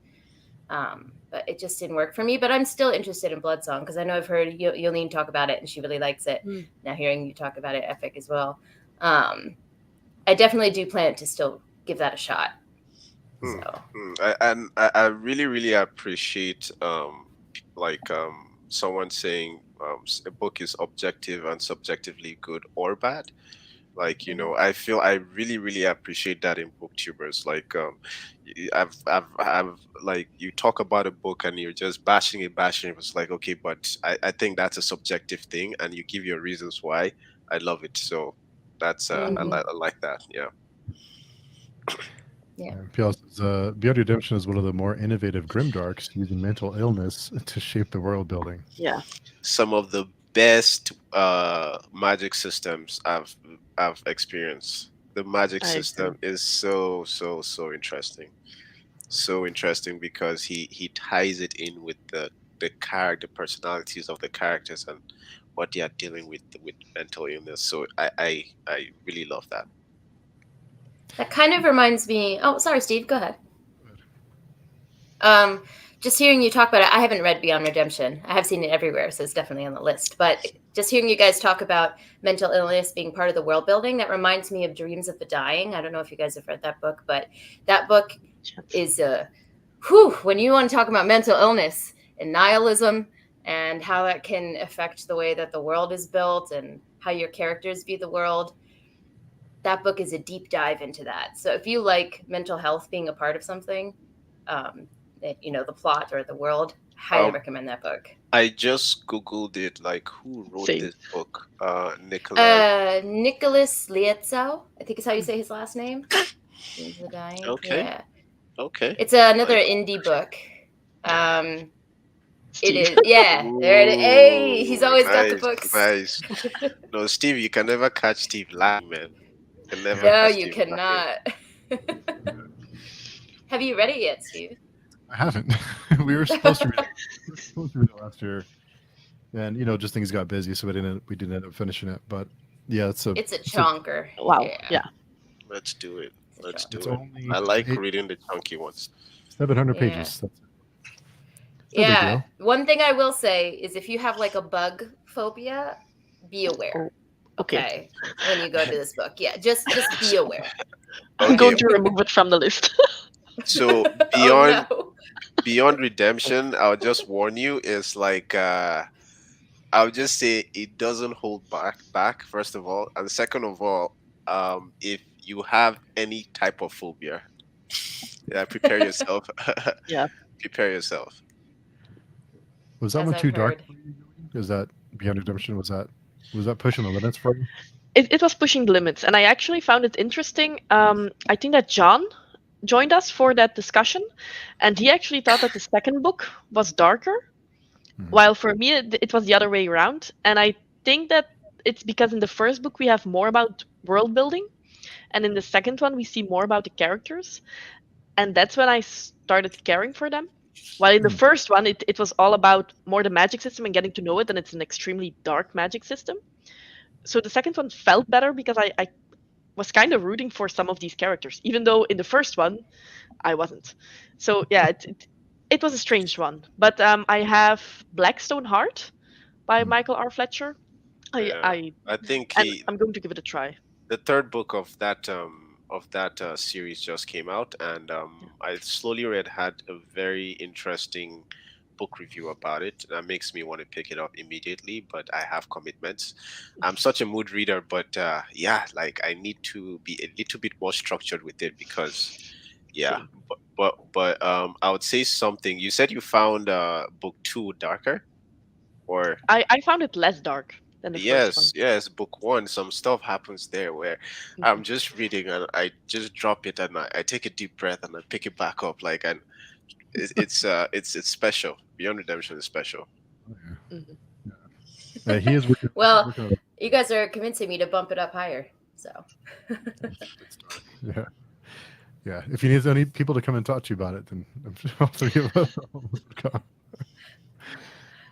but it just didn't work for me. But I'm still interested in Blood Song because I know I've heard Yolene talk about it and she really likes it. Now hearing you talk about it, Epic as well, I definitely do plan to still give that a shot. So.
I really really appreciate someone saying a book is objective and subjectively good or bad. Like, I really, really appreciate that in booktubers. Like, I've like, you talk about a book and you're just bashing it. It's like, okay, but I think that's a subjective thing, and you give your reasons why. I love it. So that's
Mhm.
I like that. Yeah.
Yeah.
P.L. says, Beyond Redemption is one of the more innovative grimdarks, using mental illness to shape the world building.
Yeah.
Some of the best magic systems I've experienced. The magic
I agree.
system is so interesting. So interesting because he ties it in with the character personalities of the characters and what they are dealing with mental illness. So I really love that.
That kind of reminds me. Oh, sorry, Steve. Go ahead. Um, just hearing you talk about it, I haven't read Beyond Redemption. I have seen it everywhere, so it's definitely on the list. But just hearing you guys talk about mental illness being part of the world building, that reminds me of Dreams of the Dying. I don't know if you guys have read that book, but that book is when you want to talk about mental illness and nihilism and how that can affect the way that the world is built and how your characters view the world. That book is a deep dive into that. So if you like mental health being a part of something, the plot or the world, highly
Um,
recommend that book.
I just googled it. Like, who wrote
Same.
this book? Nicola.
Nicholas Lietzow, I think is how you say his last name. Dreams of the Dying.
Okay.
Yeah.
Okay.
It's another
Nice.
indie book. It
Steve.
is. Yeah. There it is. Hey, he's always got the
Nice,
books.
nice. No, Steve, you can never catch Steve lying, man. You can never
No,
catch
you
Steve lying.
cannot. Have you read it yet, Steve?
I haven't. We were supposed to read it. We were supposed to read it last year, and just things got busy, so we didn't end up finishing it. But yeah,
It's a chonker.
Wow. Yeah.
Let's do it. Let's do
it's
it.
only
I like reading the chunky ones.
700
Yeah.
pages. That's no big
Yeah.
deal.
One thing I will say is if you have like a bug phobia, be aware.
Okay.
When you go to this book. Yeah, just be aware.
I'm
Okay.
going to remove it from the list.
So
Oh, no.
Beyond Redemption, I'll just warn you, is like I'll just say it doesn't hold back, first of all. And second of all, if you have any type of phobia, prepare yourself.
Yeah.
Prepare yourself.
Was that
As
one
I've
too dark
heard.
for you? Is that Beyond Redemption? Was that pushing the limits for you?
It was pushing the limits, and I actually found it interesting. I think that John joined us for that discussion, and he actually thought that the second book was darker, while for me it was the other way around. And I think that it's because in the first book we have more about world building, and in the second one we see more about the characters, and that's when I started caring for them. While in the first one it was all about more the magic system and getting to know it, and it's an extremely dark magic system. So the second one felt better because I was kind of rooting for some of these characters, even though in the first one I wasn't. So yeah, it was a strange one. But I have Blackstone Heart by Michael R. Fletcher.
Yeah. I think
I'm going to give it a try.
the third book of that series just came out, and I slowly had a very interesting book review about it. That makes me want to pick it up immediately, but I have commitments. I'm such a mood reader, but like I need to be a little bit more structured with it because
Same.
but I would say something. You said you found book 2 darker, or
I found it less dark than the first one.
yes, book 1, some stuff happens there where I'm just reading and I just drop it and I take a deep breath and I pick it back up, like, and it's special. Beyond Redemption is special.
He is working.
Well, you guys are convincing me to bump it up higher. So
yeah. If you need any people to come and talk to you about it, then I'm sure all three of us would come.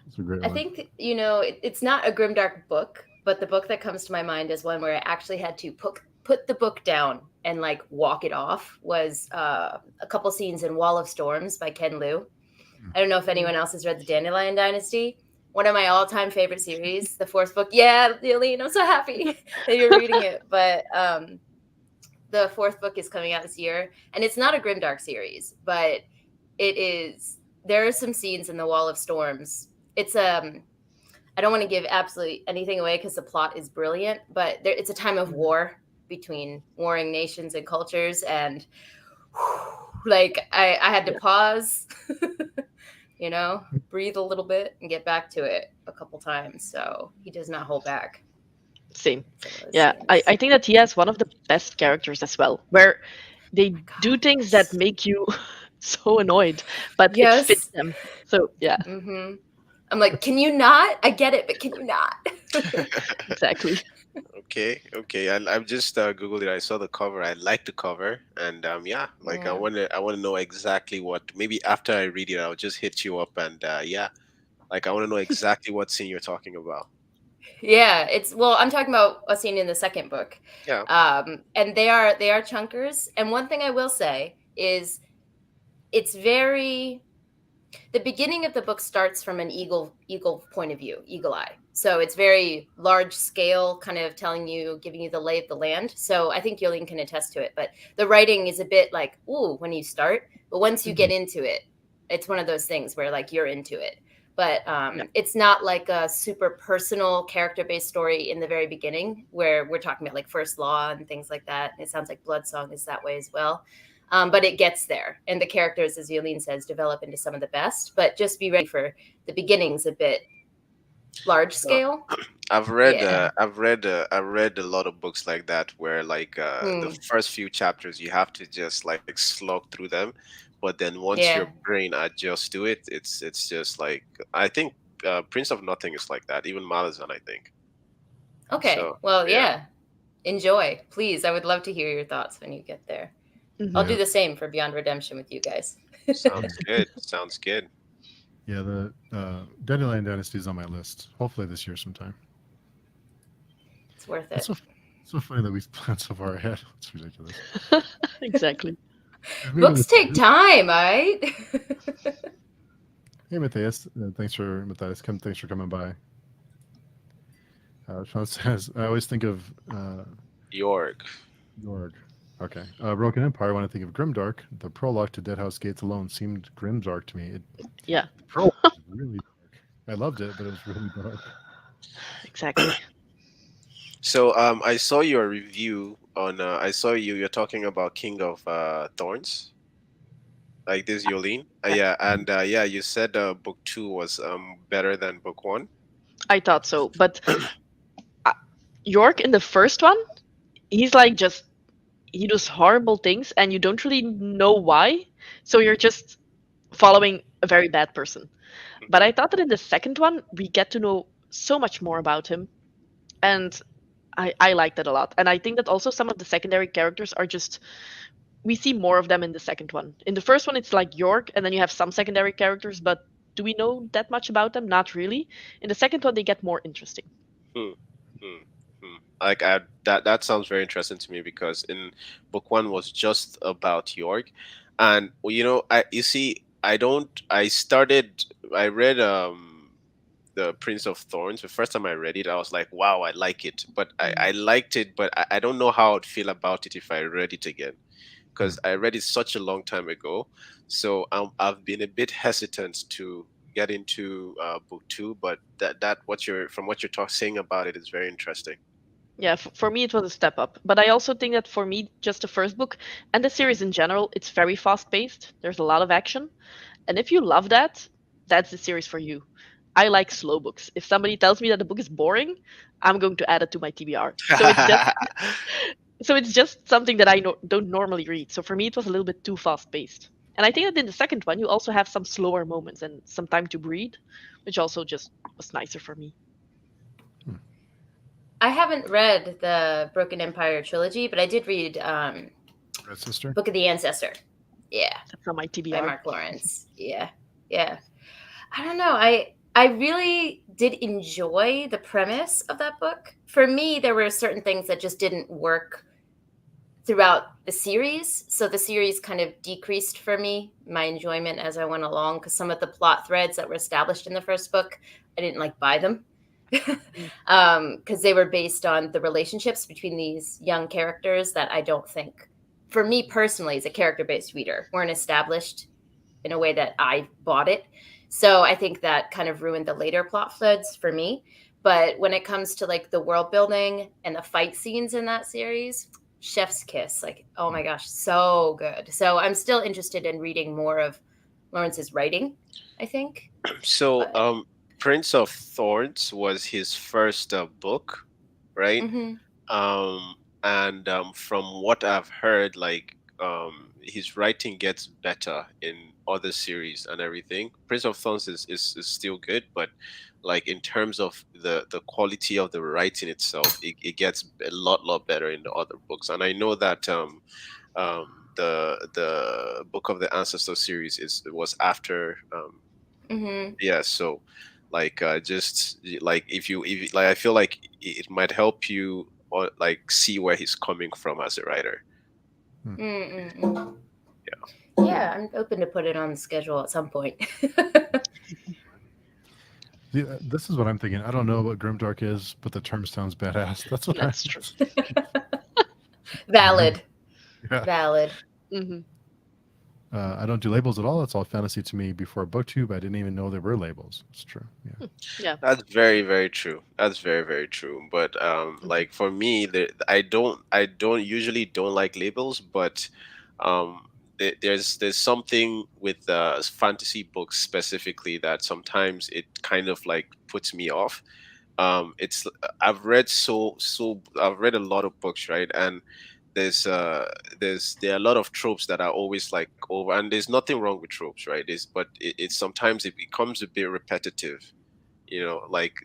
It's a great one.
I think it's not a grimdark book, but the book that comes to my mind is one where I actually had to put the book down and like walk it off. Was a couple scenes in Wall of Storms by Ken Liu. I don't know if anyone else has read the Dandelion Dynasty. One of my all-time favorite series, the fourth book. Yeah, Jolien, I'm so happy that you're reading it. But the fourth book is coming out this year, and it's not a grimdark series, but it is. There are some scenes in the Wall of Storms. It's I don't want to give absolutely anything away because the plot is brilliant, but it's a time of war between warring nations and cultures, and like I had to pause, breathe a little bit and get back to it a couple times. So he does not hold back.
Same. Yeah, I think that he has one of the best characters as well, where they do things that make you so annoyed, but it fits them. So yeah.
Mm-hmm. I'm like, can you not? I get it, but can you not?
Exactly.
Okay. I've just googled it. I saw the cover. I like the cover, and I want to know exactly what. Maybe after I read it, I'll just hit you up, and I want to know exactly what scene you're talking about.
Yeah, I'm talking about a scene in the second book.
Yeah.
And they are chunkers. And one thing I will say is it's very. The beginning of the book starts from an eagle point of view, eagle eye. So it's very large scale, kind of giving you the lay of the land. So I think Jolien can attest to it. But the writing is a bit like, ooh, when you start. But once you get into it, it's one of those things where like you're into it. But it's not like a super personal character-based story in the very beginning where we're talking about like first law and things like that. It sounds like Bloodsong is that way as well. But it gets there. And the characters, as Jolien says, develop into some of the best. But just be ready for the beginnings a bit large scale.
I've read a lot of books like that where like the first few chapters you have to just like slog through them, but then once your brain adjusts to it, it's just like I think Prince of Nothing is like that. Even Malazan, I think.
Okay. So, enjoy, please. I would love to hear your thoughts when you get there. Mm-hmm. I'll do the same for Beyond Redemption with you guys.
Sounds good.
Yeah, the Dandelion Dynasty is on my list. Hopefully this year sometime.
It's worth it.
It's so funny that we've planned so far ahead. It's ridiculous.
Exactly.
Books take time, right?
Hey, Matthias. Thanks for coming by. Sean says, I always think of
York.
Okay. Broken Empire, when I think of Grimdark, the prologue to Deadhouse Gates alone seemed grimdark to me.
The
prologue was really dark. I loved it, but it was really dark.
Exactly.
So I saw your review on I saw you're talking about King of Thorns. Like this Jolien. You said book 2 was better than book 1.
I thought so, but York in the first one, he's like he does horrible things and you don't really know why. So you're just following a very bad person. But I thought that in the second one, we get to know so much more about him. And I liked it a lot. And I think that also some of the secondary characters are we see more of them in the second one. In the first one, it's like York, and then you have some secondary characters, but do we know that much about them? Not really. In the second one, they get more interesting.
Like that sounds very interesting to me because in book 1 was just about York, and I read the Prince of Thorns. The first time I read it, I was like, wow, I like it, but I liked it, but I don't know how I'd feel about it if I read it again, because I read it such a long time ago. So I've been a bit hesitant to get into book 2, but what you're saying about it is very interesting.
Yeah, for me, it was a step up. But I also think that for me, just the first book and the series in general, it's very fast paced. There's a lot of action. And if you love that, that's the series for you. I like slow books. If somebody tells me that the book is boring, I'm going to add it to my TBR. So it's just something that I don't normally read. So for me, it was a little bit too fast paced. And I think that in the second one, you also have some slower moments and some time to breathe, which also just was nicer for me.
I haven't read the Broken Empire trilogy, but I did read
Red Sister?
Book of the Ancestor. Yeah.
That's on my TBR.
By Mark Lawrence. Yeah. I don't know. I really did enjoy the premise of that book. For me, there were certain things that just didn't work throughout the series. So the series kind of decreased for me, my enjoyment as I went along, because some of the plot threads that were established in the first book, I didn't buy them. Because they were based on the relationships between these young characters that I don't think, for me personally, as a character-based reader, weren't established in a way that I bought it. So I think that kind of ruined the later plot threads for me. But when it comes to like the world building and the fight scenes in that series, chef's kiss. Like, oh my gosh, so good. So I'm still interested in reading more of Lawrence's writing, I think.
So,
But
Prince of Thorns was his first book, right?
mhm.
And from what I've heard, like his writing gets better in other series and everything. Prince of Thorns is still good, but like in terms of the quality of the writing itself, it gets a lot better in the other books. And I know that the Book of the Ancestor series was after
Mhm.
yeah. So like just like if like I feel like it might help you or like see where he's coming from as a writer.
Mm-mm-mm.
Yeah.
Yeah, I'm open to put it on the schedule at some point.
See, this is what I'm thinking. I don't know what Grimdark is, but the term sounds badass. That's what
That's true.
Valid.
Yeah.
Valid.
Hmm.
I don't do labels at all. It's all fantasy to me. Before BookTube, I didn't even know there were labels. It's true. Yeah.
Yeah.
That's very true. That's very true. But like for me, I don't usually don't like labels, but um there's something with fantasy books specifically that sometimes it kind of like puts me off. It's I've read a lot of books, right? And there's there are a lot of tropes that are always like over, and there's nothing wrong with tropes, right? But it's sometimes it becomes a bit repetitive, like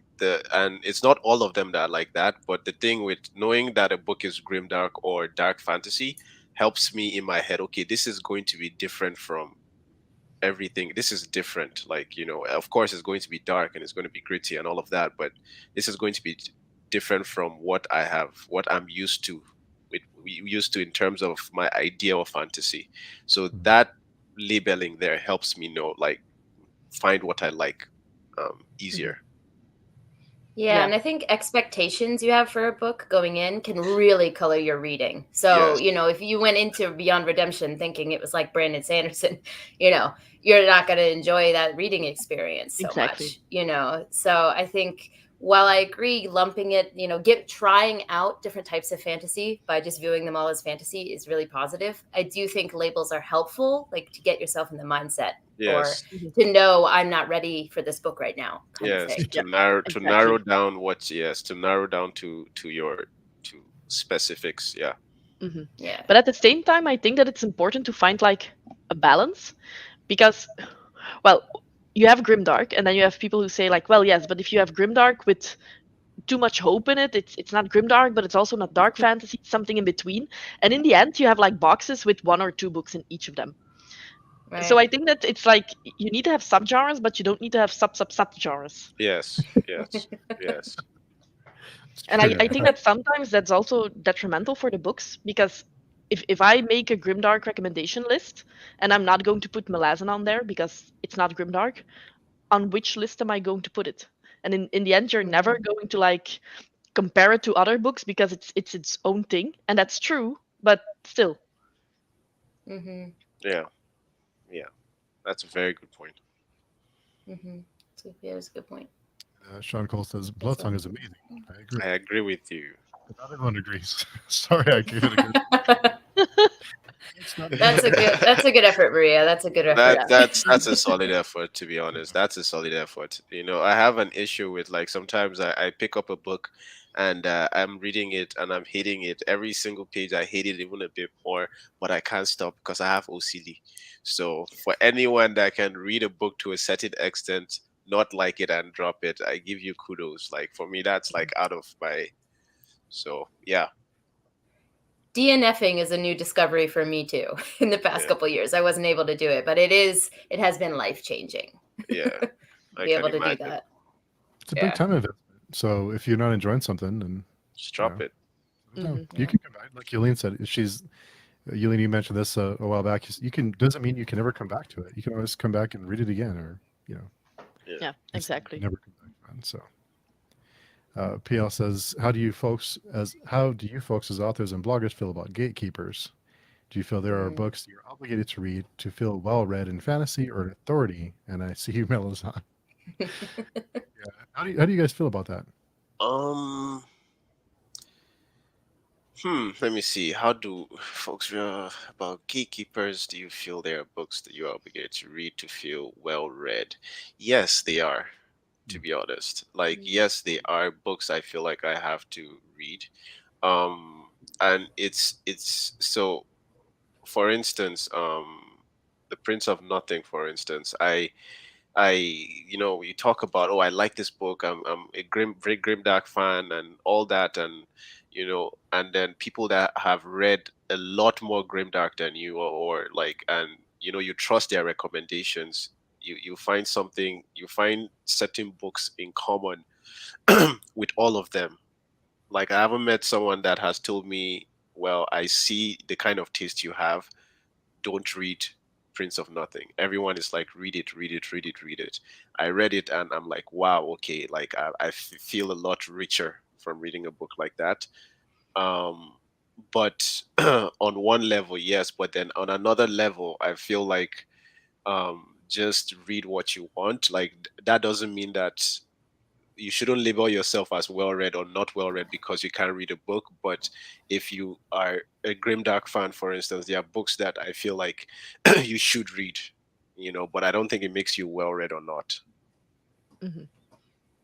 and it's not all of them that are like that, but the thing with knowing that a book is grimdark or dark fantasy helps me in my head. Okay, this is going to be different from everything. This is different, like, of course it's going to be dark and it's going to be gritty and all of that, but this is going to be different from what I'm used to, we used to in terms of my idea of fantasy. So that labeling there helps me know, like, find what I like easier.
Yeah,
Yeah.
and I think expectations you have for a book going in can really color your reading. So,
Yes.
if you went into Beyond Redemption thinking it was like Brandon Sanderson, you're not going to enjoy that reading experience so
Exactly.
much. So I think while I agree lumping it, trying out different types of fantasy by just viewing them all as fantasy is really positive. I do think labels are helpful, like to get yourself in the mindset or
Yes.
to know I'm not ready for this book right now kind of
Yes,
thing.
Yeah.
to narrow
Exactly.
down to narrow down to your to specifics. Yeah.
Hmm.
Yeah.
But at the same time, I think that it's important to find like a balance because, well, you have grimdark, and then you have people who say like, well, yes, but if you have grimdark with too much hope in it, it's not grimdark, but it's also not dark fantasy, it's something in between. And in the end, you have like boxes with one or two books in each of them. So
Right.
I think that it's like you need to have subgenres, but you don't need to have subgenres.
Yes. Yes. Yes.
It's
And
true.
I think that sometimes that's also detrimental for the books because if I make a grimdark recommendation list and I'm not going to put Malazan on there because it's not grimdark, on which list am I going to put it? And in the end, you're never going to like compare it to other books because it's its own thing, and that's true, but still.
Mm-hmm.
Yeah. Yeah. That's a very good point.
Mm-hmm. So, yeah, that's a good point.
Sean Cole says Bloodsong is amazing. I agree.
I agree with you.
Not everyone agrees. Sorry, I gave it a good. It's not
That's a good effort, Maria. That's a good effort.
Yeah.
That's a solid effort, to be honest. That's a solid effort. I have an issue with, like, sometimes I pick up a book and I'm reading it and I'm hating it. Every single page I hate it even a bit more, but I can't stop because I have OCD. So for anyone that can read a book to a certain extent, not like it and drop it, I give you kudos. Like, for me, that's like out of my. So yeah.
DNFing is a new discovery for me too. In the past
Yeah.
couple of years, I wasn't able to do it, but it has been life changing.
Yeah. I
Be
can
able to do
imagine.
that.
It's a
Yeah.
big time investment. So if you're not enjoying something, then
Just drop
Yeah.
it.
no,
Mhm.
you can come back. Like Yulene said, Yulene, you mentioned this a while back. You can doesn't mean you can never come back to it. You can always come back and read it again, or
Yeah,
it's
exactly.
never come back on. So PL says, how do you folks as authors and bloggers feel about gatekeepers? Do you feel there are
Mm.
books you're obligated to read to feel well read in fantasy or in authority? And I see you, Melisande. Yeah. How do you guys feel about that?
Um, Let me see. How do folks about gatekeepers? Do you feel there are books that you're obligated to read to feel well read? Yes, they are. To
Mm.
be honest, like
Mm.
yes, they are books I feel like I have to read. Um, and it's so. For instance, The Prince of Nothing. For instance, I, you talk about, oh, I like this book. I'm a very grimdark fan and all that, and and then people that have read a lot more grimdark than you, or like, and you trust their recommendations. You find certain books in common with all of them. Like I haven't met someone that has told me, well, I see the kind of taste you have, don't read Prince of Nothing. Everyone is like, read it, read it, read it, read it. I read it and I'm like, wow, okay, like I feel a lot richer from reading a book like that. Um, but on one level, yes, but then on another level, I feel like just read what you want. Like that doesn't mean that you shouldn't label yourself as well read or not well read because you can't read a book. But if you are a grimdark fan, for instance, there are books that I feel like you should read, but I don't think it makes you well read or not.
Hmm.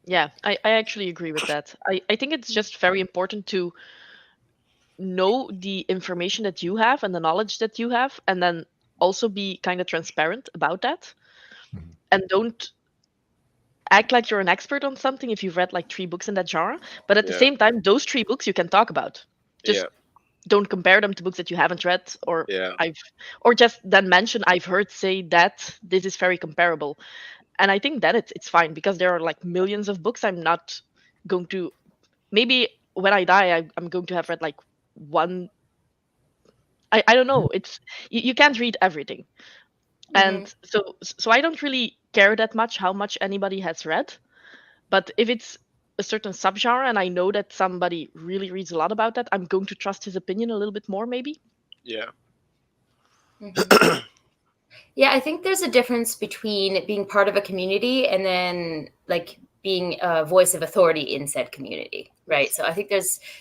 Yeah, I actually agree with that. I think it's just very important to know the information that you have and the knowledge that you have, and then also be kind of transparent about that.
Mhm.
And don't act like you're an expert on something if you've read like 3 books in that genre. But at the
Yeah,
same time, those 3 books you can talk about.
yeah,
Just don't compare them to books that you haven't read, or
yeah,
I've or just then mention I've heard say that this is very comparable. And I think that it's fine because there are like millions of books. I'm not going to, maybe when I die I'm going to have read like one. I don't know. It's you can't read everything.
Mhm.
And so I don't really care that much how much anybody has read. But if it's a certain subgenre and I know that somebody really reads a lot about that, I'm going to trust his opinion a little bit more, maybe.
yeah,
Mhm. Yeah, I think there's a difference between being part of a community and then like being a voice of authority in said community, right?
Yes.
So I think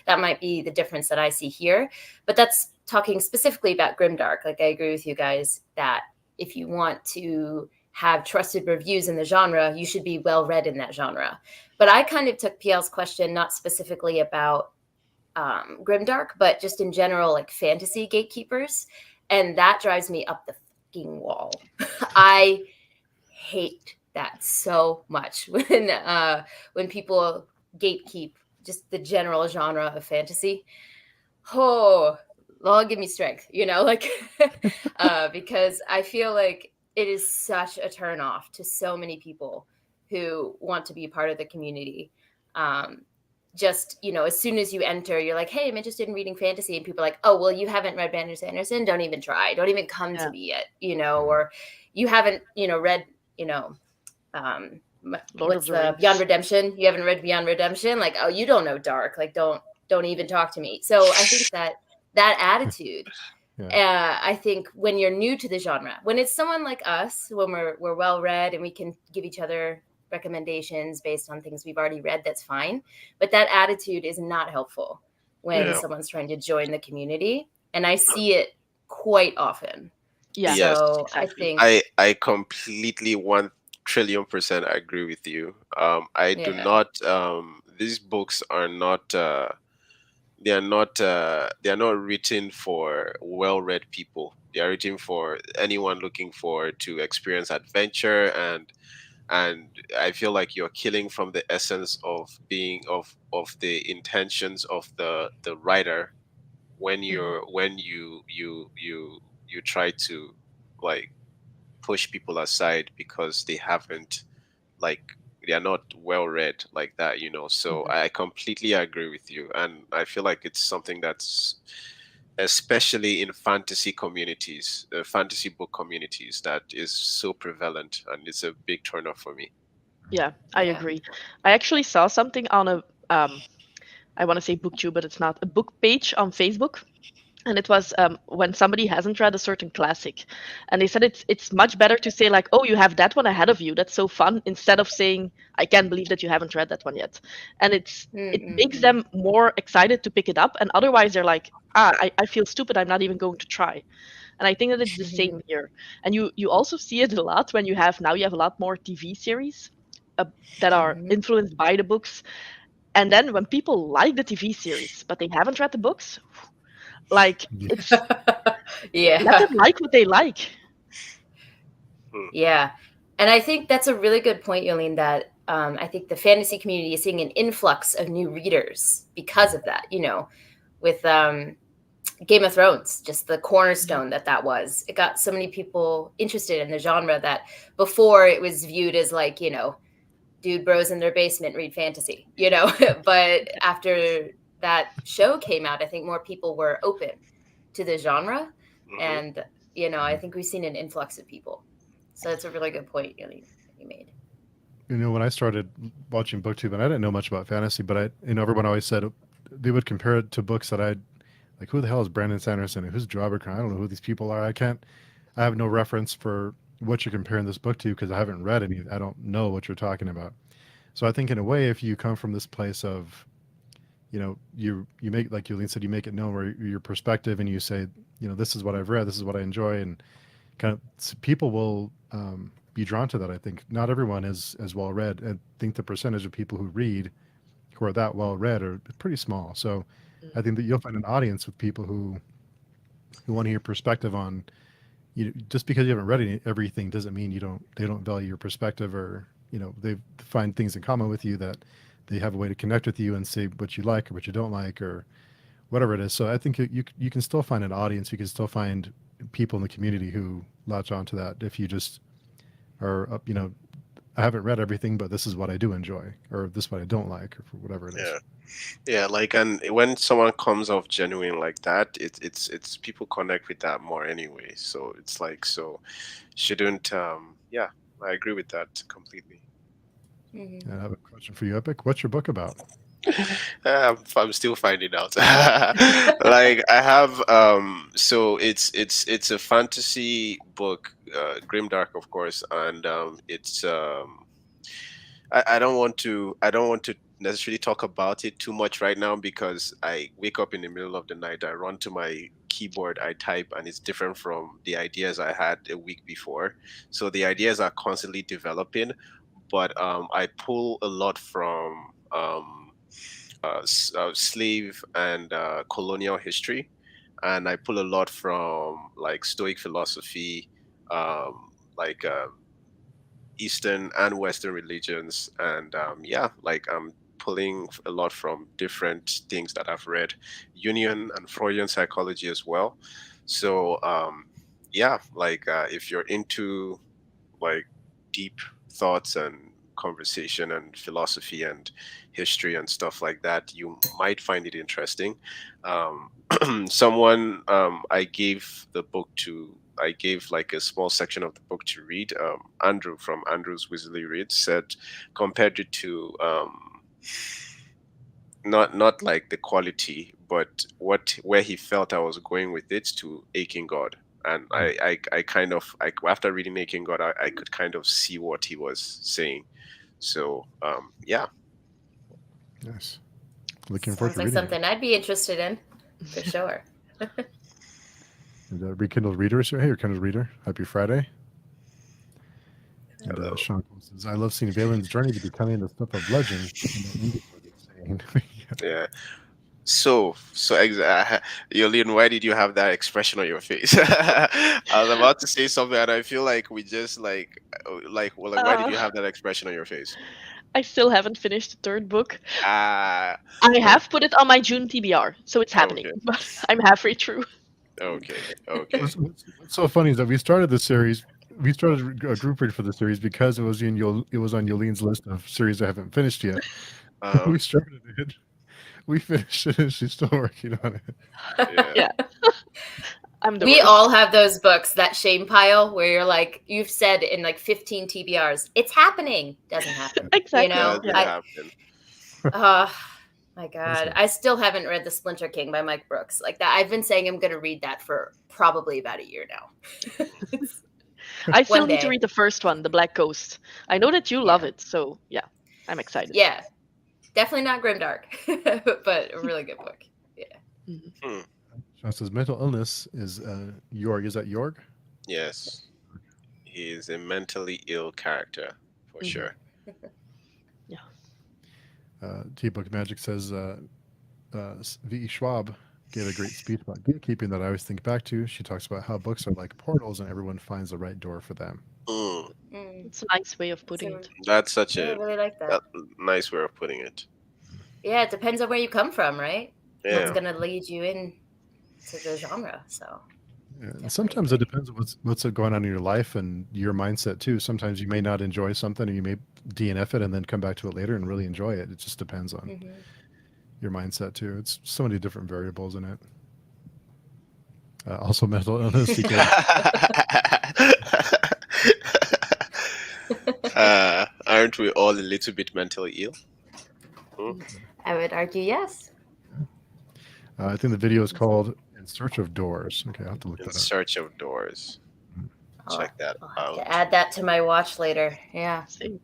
that might be the difference that I see here. But that's talking specifically about grimdark. Like I agree with you guys that if you want to have trusted reviews in the genre, you should be well read in that genre. But I kind of took PL's question not specifically about grimdark, but just in general, like fantasy gatekeepers, and that drives me up the fucking wall. I hate that so much when people gatekeep just the general genre of fantasy. Oh, Lord, give me strength, like because I feel like it is such a turn off to so many people who want to be part of the community. Um, just as soon as you enter, you're like, "Hey, I'm interested in reading fantasy," and people are like, "Oh, well, you haven't read Brandon Sanderson. Don't even try. Don't even come to
Yeah.
me yet,"
Mhm.
or you haven't, read, um,
Lord of
what's
the
the Beyond
Rings.
Redemption? You haven't read Beyond Redemption? Like, oh, you don't know Dark. Like, don't even talk to me. So I think that attitude,
Yeah.
I think when you're new to the genre, when it's someone like us, when we're well read and we can give each other recommendations based on things we've already read, that's fine. But that attitude is not helpful when
yeah.
someone's trying to join the community, and I see it quite often.
Yeah,
Yes,
So I
exactly.
think,
I completely 1 trillion% agree with you. I do
yeah.
not. These books are not. They are not written for well-read people. They are written for anyone looking forward to experience adventure, and I feel like you're killing from the essence of being of the intentions of the writer when
Hmm.
you try to like push people aside because they haven't, like, they are not well read like that, so
Hmm.
I completely agree with you, and I feel like it's something that's especially in fantasy communities, fantasy book communities, that is so prevalent, and it's a big turn off for me.
Yeah, I
Yeah.
agree. I actually saw something on a I want to say booktube, but it's not, a book page on Facebook. and it was when somebody hasn't read a certain classic, and they said it's much better to say like, oh, you have that one ahead of you, that's so fun, instead of saying, I can't believe that you haven't read that one yet. And it makes them more excited to pick it up, and otherwise they're like, I feel stupid, I'm not even going to try. And I think that it's the same here. And you also see it a lot when you have a lot more TV series that are influenced by the books. And then when people like the TV series but they haven't read the books, like it's
Yeah.
let them like what they like.
Yeah. And I think that's a really good point, Jolien, that I think the fantasy community is seeing an influx of new readers because of that, you know, with Game of Thrones, just the cornerstone that was. It got so many people interested in the genre that before it was viewed as like, you know, dude bros in their basement read fantasy, you know. But after that show came out, I think more people were open to the genre. And, you know, I think we've seen an influx of people. So that's a really good point you made.
You know, when I started watching BookTube, and I didn't know much about fantasy, but everyone always said they would compare it to books that I'd like. Who the hell is Brandon Sanderson? And who's Joe Abercrombie? I don't know who these people are. I have no reference for what you're comparing this book to because I haven't read any. I don't know what you're talking about. So I think in a way, if you come from this place of, you know, you make, like Jolien said, you make it known where your perspective, and you say, you know, this is what I've read, this is what I enjoy, and kind of people will be drawn to that. I think not everyone is as well read. I think the percentage of people who read who are that well read are pretty small. So I think that you'll find an audience with people who want to hear perspective on, you know, just because you haven't read everything doesn't mean they don't value your perspective, or, you know, they find things in common with you, that they have a way to connect with you and say what you like or what you don't like or whatever it is. So I think you can still find an audience. You can still find people in the community who latch onto that if you just are, you know, I haven't read everything, but this is what I do enjoy, or this is what I don't like, or whatever it is.
Yeah, like, and when someone comes off genuine like that, it's people connect with that more anyway. So it's like, so shouldn't yeah, I agree with that completely.
And I have a question for you, Epic. What's your book about?
I'm still finding out. Like, I have so it's a fantasy book, grimdark, of course, and it's I don't want to necessarily talk about it too much right now because I wake up in the middle of the night, I run to my keyboard, I type, and it's different from the ideas I had a week before. So the ideas are constantly developing, but I pull a lot from slave and colonial history, and I pull a lot from like Stoic philosophy, like Eastern and Western religions, and yeah, like I'm pulling a lot from different things that I've read, Jungian and Freudian psychology as well. So yeah, like if you're into like deep thoughts and conversation and philosophy and history and stuff like that, you might find it interesting. Someone I gave the book to, I gave like a small section of the book to read. Andrew from Andrew's Weasley Reads said, compared it to not like the quality, but where he felt I was going with it, to Aching God. And I kind of, after reading Aching God, I could kind of see what he was saying. So yeah.
Nice. Looking forward
Sounds
to
like
reading
something I'd be interested in, for sure.
And Rekindled Readers here. Hey, Rekindled Reader. Happy Friday.
Hello.
And Sean says, I love seeing Valen's journey to becoming the stuff of legend.
Yeah. So Jolien, why did you have that expression on your face? I was about to say something, and I feel like we just like why did you have that expression on your face?
I still haven't finished the third book.
Ah,
I have put it on my June TBR, so it's happening.
Okay.
But I'm halfway through.
Okay.
What's so funny is that we started the series. We started a group read for the series because it was on Jolene's list of series I haven't finished yet. We started it. We finished it, and she's still working on it.
Yeah.
We all have those books, that shame pile, where you're like, you've said in like 15 TBRs, it's happening. Doesn't happen.
Exactly.
You know,
Doesn't happen.
My God, I still haven't read The Splinter King by Mike Brooks. Like that, I've been saying I'm going to read that for probably about a year now.
I still
One
need to
day.
read the first one, The Black Ghost. I know that you love
Yeah.
it, so yeah, I'm excited.
Yeah, definitely not grimdark, but a really good book. Yeah.
Hmm.
Sean says mental illness is Jorg. Is that Jorg?
Yes, he is a mentally ill character for
Mhm.
sure.
T-Book Magic says V.E. Schwab gave a great speech about gatekeeping that I always think back to. She talks about how books are like portals and everyone finds the right door for them.
Mm,
It's a nice way of putting
So,
it.
that's such
yeah, I
a
really like that.
nice way of putting it.
Yeah, it depends on where you come from, right?
Yeah.
What's going to lead you in to the genre. So,
Yeah, and sometimes it depends on what's going on in your life and your mindset too. Sometimes you may not enjoy something, and you may DNF it and then come back to it later and really enjoy it. It just depends on your mindset too. It's so many different variables in it. Also, mental illness equals
aren't we all a little bit mentally ill? Hmm?
I would argue yes.
I think the video is called "In Search of Doors." Okay, I will have to look
In
that up.
Search of Doors. Check that
I'll have
out.
to add that to my watch later. Yeah.
Same.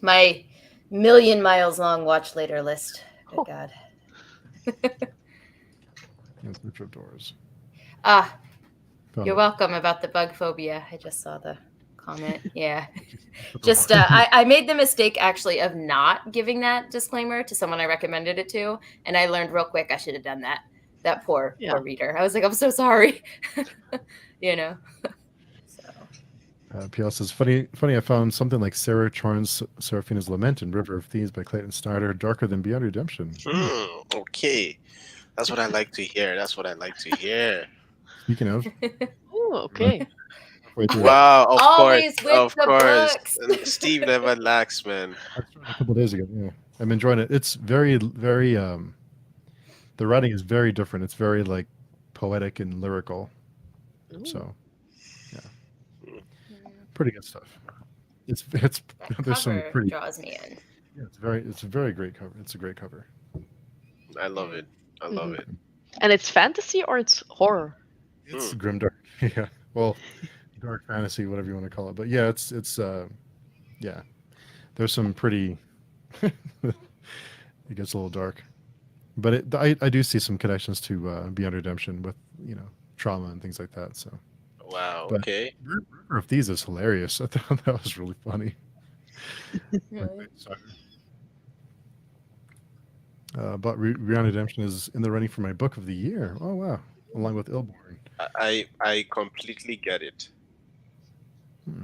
My million miles long watch later list. Good
Oh.
God.
In Search of Doors.
You're welcome about the bug phobia. I just saw the comment. Yeah. Just I made the mistake actually of not giving that disclaimer to someone I recommended it to, and I learned real quick I should have done that. That poor reader. I was like, I'm so sorry. You know. So.
PL says, funny. I found something like Sarah Chorn's Seraphina's Lament and River of Thieves by Clayton Snyder darker than Beyond Redemption.
Okay, that's what I like to hear.
Speaking of,
Oh, okay.
Wow, of
Always
course,
with
of
the
course.
books.
Steve never lacks, man.
I started a couple days ago. Yeah, I'm enjoying it. It's very. The writing is very different. It's very like poetic and lyrical. So, yeah, pretty good stuff. It's
That
there's some
cover
pretty
draws me in.
Yeah, it's a very great cover. It's a great cover.
I love it. I love it.
And it's fantasy or it's horror?
It's grimdark. Yeah. Well, dark fantasy, whatever you want to call it. But yeah, it's yeah. There's some pretty it gets a little dark. But I do see some connections to Beyond Redemption with, trauma and things like that. So
Wow.
But-
Okay.
River of Thieves is hilarious. I thought that was really funny. But Beyond Redemption is in the running for my book of the year. Oh wow. Along with Illborn.
I completely get it.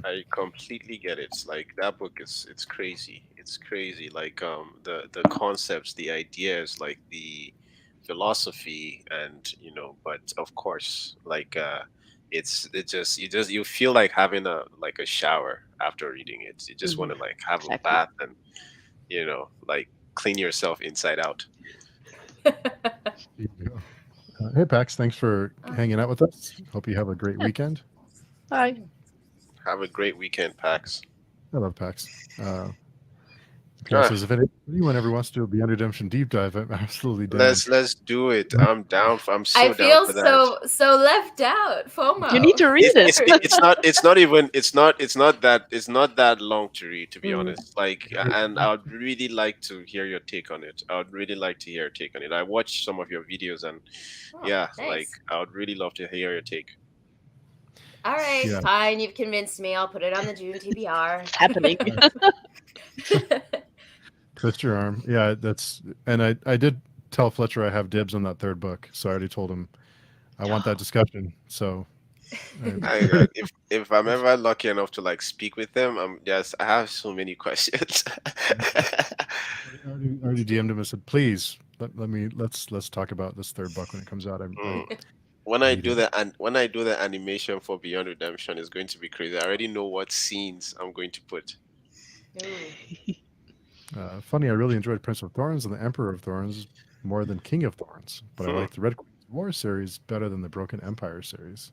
I completely get it. It's like that book it's crazy. It's crazy. Like the concepts, the ideas, like the philosophy, and but of course, like you feel like having a shower after reading it. You just want to like have a bath and like clean yourself inside out.
Hey Pax, thanks for hanging out with us. Hope you have a great weekend.
Bye.
Have a great weekend, Pax.
I love Pax. Says if anyone ever wants to do a Beyond Redemption deep dive, I'm absolutely down.
Let's do it. I'm down. I'm so
I feel
down for that.
so left out. FOMO.
You need to read it.
It's not that long to read, to be honest. Like, and I would really like to hear your take on it. I watched some of your videos, and
nice.
like I would really love to hear your take.
All right, fine. You've convinced me. I'll put it on the June TBR.
It's happening.
Twist your arm. Yeah, and I did tell Fletcher I have dibs on that third book, so I already told him I want that discussion. So
if I'm ever lucky enough to like speak with them, I have so many questions.
I already DM'd him and said, please let's talk about this third book when it comes out.
When I do the animation for Beyond Redemption, it's going to be crazy. I already know what scenes I'm going to put.
Funny, I really enjoyed Prince of Thorns and the Emperor of Thorns more than King of Thorns, but I like the Red Queen's War series better than the Broken Empire series.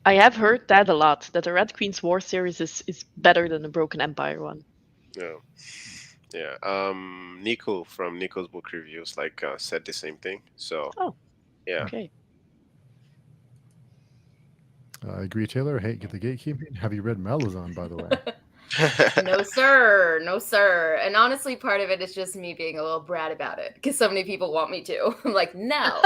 I have heard that a lot, that the Red Queen's War series is better than the Broken Empire one.
Yeah. Yeah. Nico from Nico's Book Reviews said the same thing. So
Oh,
yeah.
okay.
I agree, Taylor. Hey, get the gatekeeping. Have you read Malazan, by the way?
No, sir. No, sir. And honestly, part of it is just me being a little brat about it because so many people want me to. I'm like, no.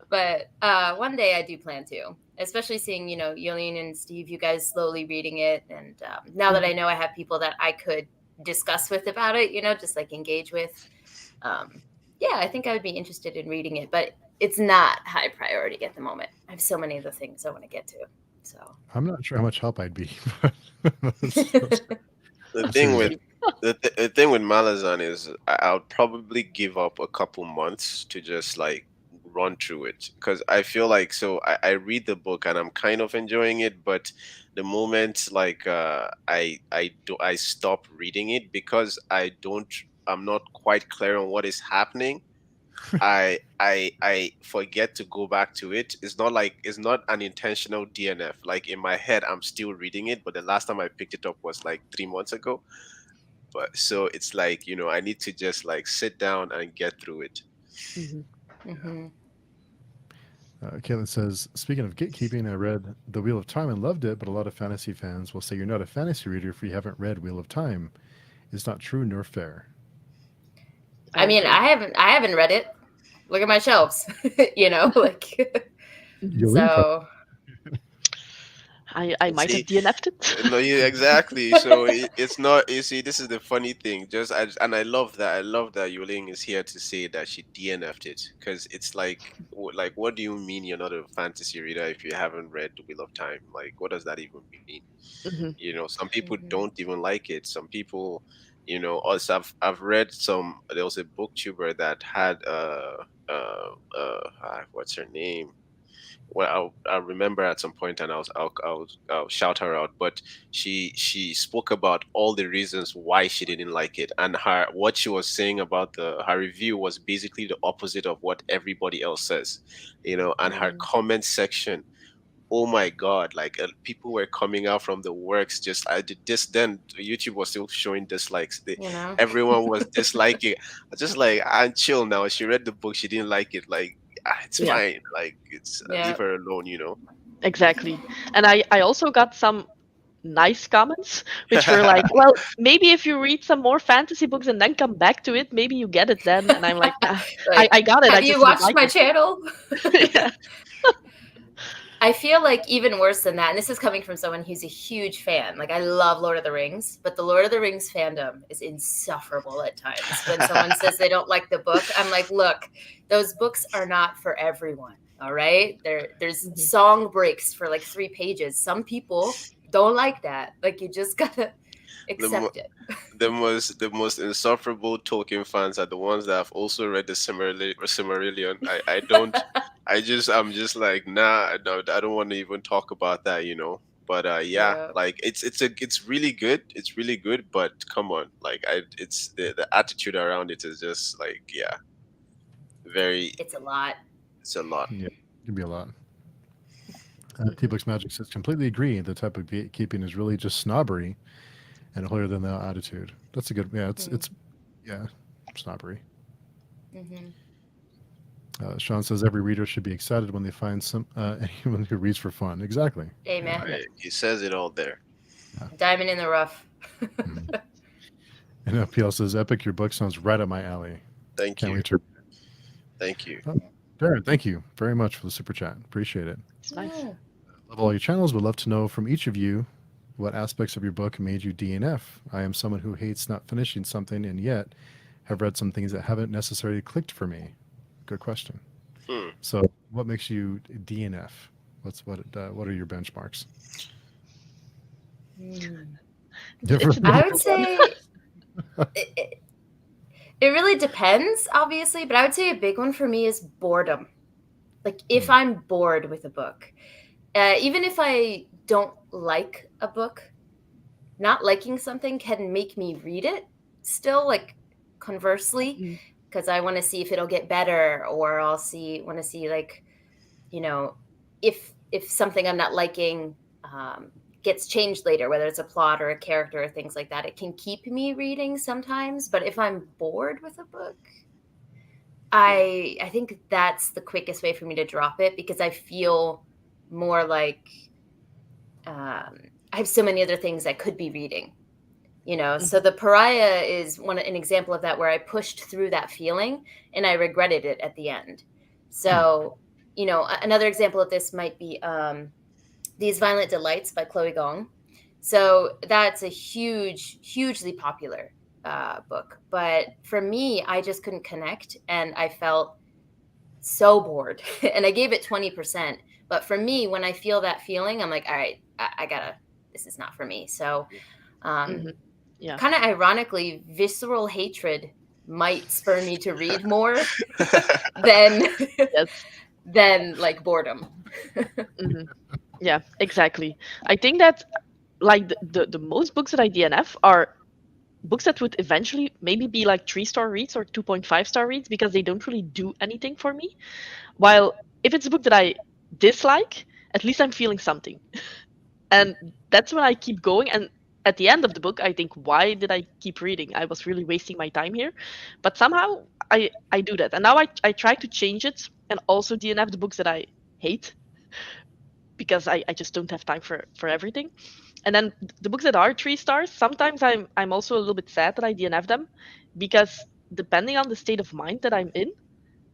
But one day I do plan to, especially seeing, Yolene and Steve, you guys slowly reading it. And now that I know I have people that I could discuss with about it, just like engage with. Yeah, I think I would be interested in reading it, but it's not high priority at the moment. I have so many of the things I want to get to. So
I'm not sure how much help I'd be.
The
I'm
thing
serious.
with the thing with Malazan is I'll probably give up a couple months to just run through it because I feel like I read the book and I'm kind of enjoying it, but the moment I stop reading it because I'm not quite clear on what is happening. I forget to go back to it. It's not an intentional DNF. Like in my head, I'm still reading it, but the last time I picked it up was like 3 months ago. But so it's I need to just sit down and get through it.
Mm-hmm.
Caitlin says, speaking of gatekeeping, I read The Wheel of Time and loved it, but a lot of fantasy fans will say you're not a fantasy reader if you haven't read Wheel of Time. It's not true nor fair.
I mean,
agree.
I haven't read it. Look at my shelves, so.
I might
See,
have DNF'd it.
no, yeah, exactly. So it's not. You see, this is the funny thing. And I love that. I love that Yuling is here to say that she DNF'd it because it's what do you mean you're not a fantasy reader if you haven't read The Wheel of Time? Like, what does that even mean?
Mhm.
Some people
Mhm.
don't even like it. Some people, also I've read some. There was a booktuber that had what's her name? Well, I'll remember at some point and I'll shout her out. But she spoke about all the reasons why she didn't like it, and what she was saying about her review was basically the opposite of what everybody else says, and her comment section. Oh my God! People were coming out from the works. Just I did this. Then YouTube was still showing dislikes. Everyone was disliking. Just and chill now. She read the book. She didn't like it. It's
Yeah,
fine. It's
Yeah.
leave her alone.
exactly. And I also got some nice comments, which were like, well, maybe if you read some more fantasy books and then come back to it, maybe you get it then. And I'm like, I got it. I
Have
just
you
didn't
watched
like
my
it.
channel?
Yeah.
I feel like even worse than that, and this is coming from someone who's a huge fan. Like I love Lord of the Rings, but the Lord of the Rings fandom is insufferable at times. When someone says they don't like the book, I'm like, look, those books are not for everyone. All right. There's song breaks for like 3 pages. Some people don't like that. Like you just gotta accept it.
The most insufferable Tolkien fans are the ones that have also read the Silmarillion. I don't. I'm just like, nah, no, I don't want to even talk about that. But yeah,
Yeah.
it's really good. It's really good. But come on, it's the attitude around it is just yeah, very.
It's a lot.
It's a lot.
Yeah, it can be a lot. T-Books Magic says, completely agree. The type of gatekeeping is really just snobbery and a holier than thou attitude. That's a good, yeah, it's snobbery. Sean says every reader should be excited when they find anyone who reads for fun. Exactly.
Amen.
Right. He says it all there.
Diamond in the rough.
And FPL says, Epic, your book sounds right up my alley.
Thank
Can't
you.
wait to read it.
Thank you.
Oh, Darren, thank you very much for the super chat. Appreciate it.
It's nice.
Love all your channels. Would love to know from each of you what aspects of your book made you DNF. I am someone who hates not finishing something and yet have read some things that haven't necessarily clicked for me. Good question. So what makes you DNF? What are your benchmarks?
I would say it really depends, obviously, but I would say a big one for me is boredom. Like if I'm bored with a book, even if I don't like a book, not liking something can make me read it still, like conversely, because I want to see if it'll get better, or I'll want to see like, if something I'm not liking gets changed later, whether it's a plot or a character or things like that, it can keep me reading sometimes. But if I'm bored with a book, I think that's the quickest way for me to drop it, because I feel more like I have so many other things I could be reading, you know. So The Pariah is an example of that, where I pushed through that feeling and I regretted it at the end. So, you know, another example of this might be These Violent Delights by Chloe Gong. So that's a hugely popular book. But for me, I just couldn't connect, and I felt so bored. And I gave it 20%. But for me, when I feel that feeling, I'm like, all right, I gotta, this is not for me. So
Yeah.
kind of ironically, visceral hatred might spur me to read more than
Yes.
than like boredom.
Yeah, exactly. I think that like the most books that I DNF are books that would eventually maybe be like 3-star reads or 2.5-star reads, because they don't really do anything for me. While if it's a book that I dislike, at least I'm feeling something. And that's when I keep going. And at the end of the book, I think, why did I keep reading? I was really wasting my time here. But somehow I do that. And now I try to change it and also DNF the books that I hate, because I just don't have time for everything. And then the books that are 3 stars, sometimes I'm also a little bit sad that I DNF them, because depending on the state of mind that I'm in,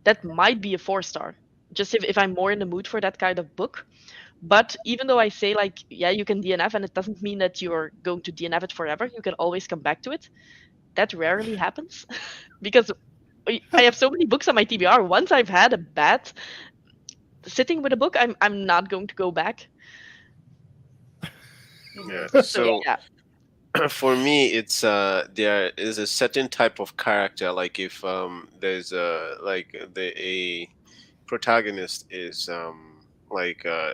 that might be a 4-star. Just if I'm more in the mood for that kind of book. But even though I say like, yeah, you can DNF, and it doesn't mean that you're going to DNF it forever. You can always come back to it. That rarely happens because I have so many books on my TBR. Once I've had a bad sitting with a book, I'm not going to go back.
Yeah. So
Yeah.
for me, it's there is a certain type of character. Like if there's a protagonist is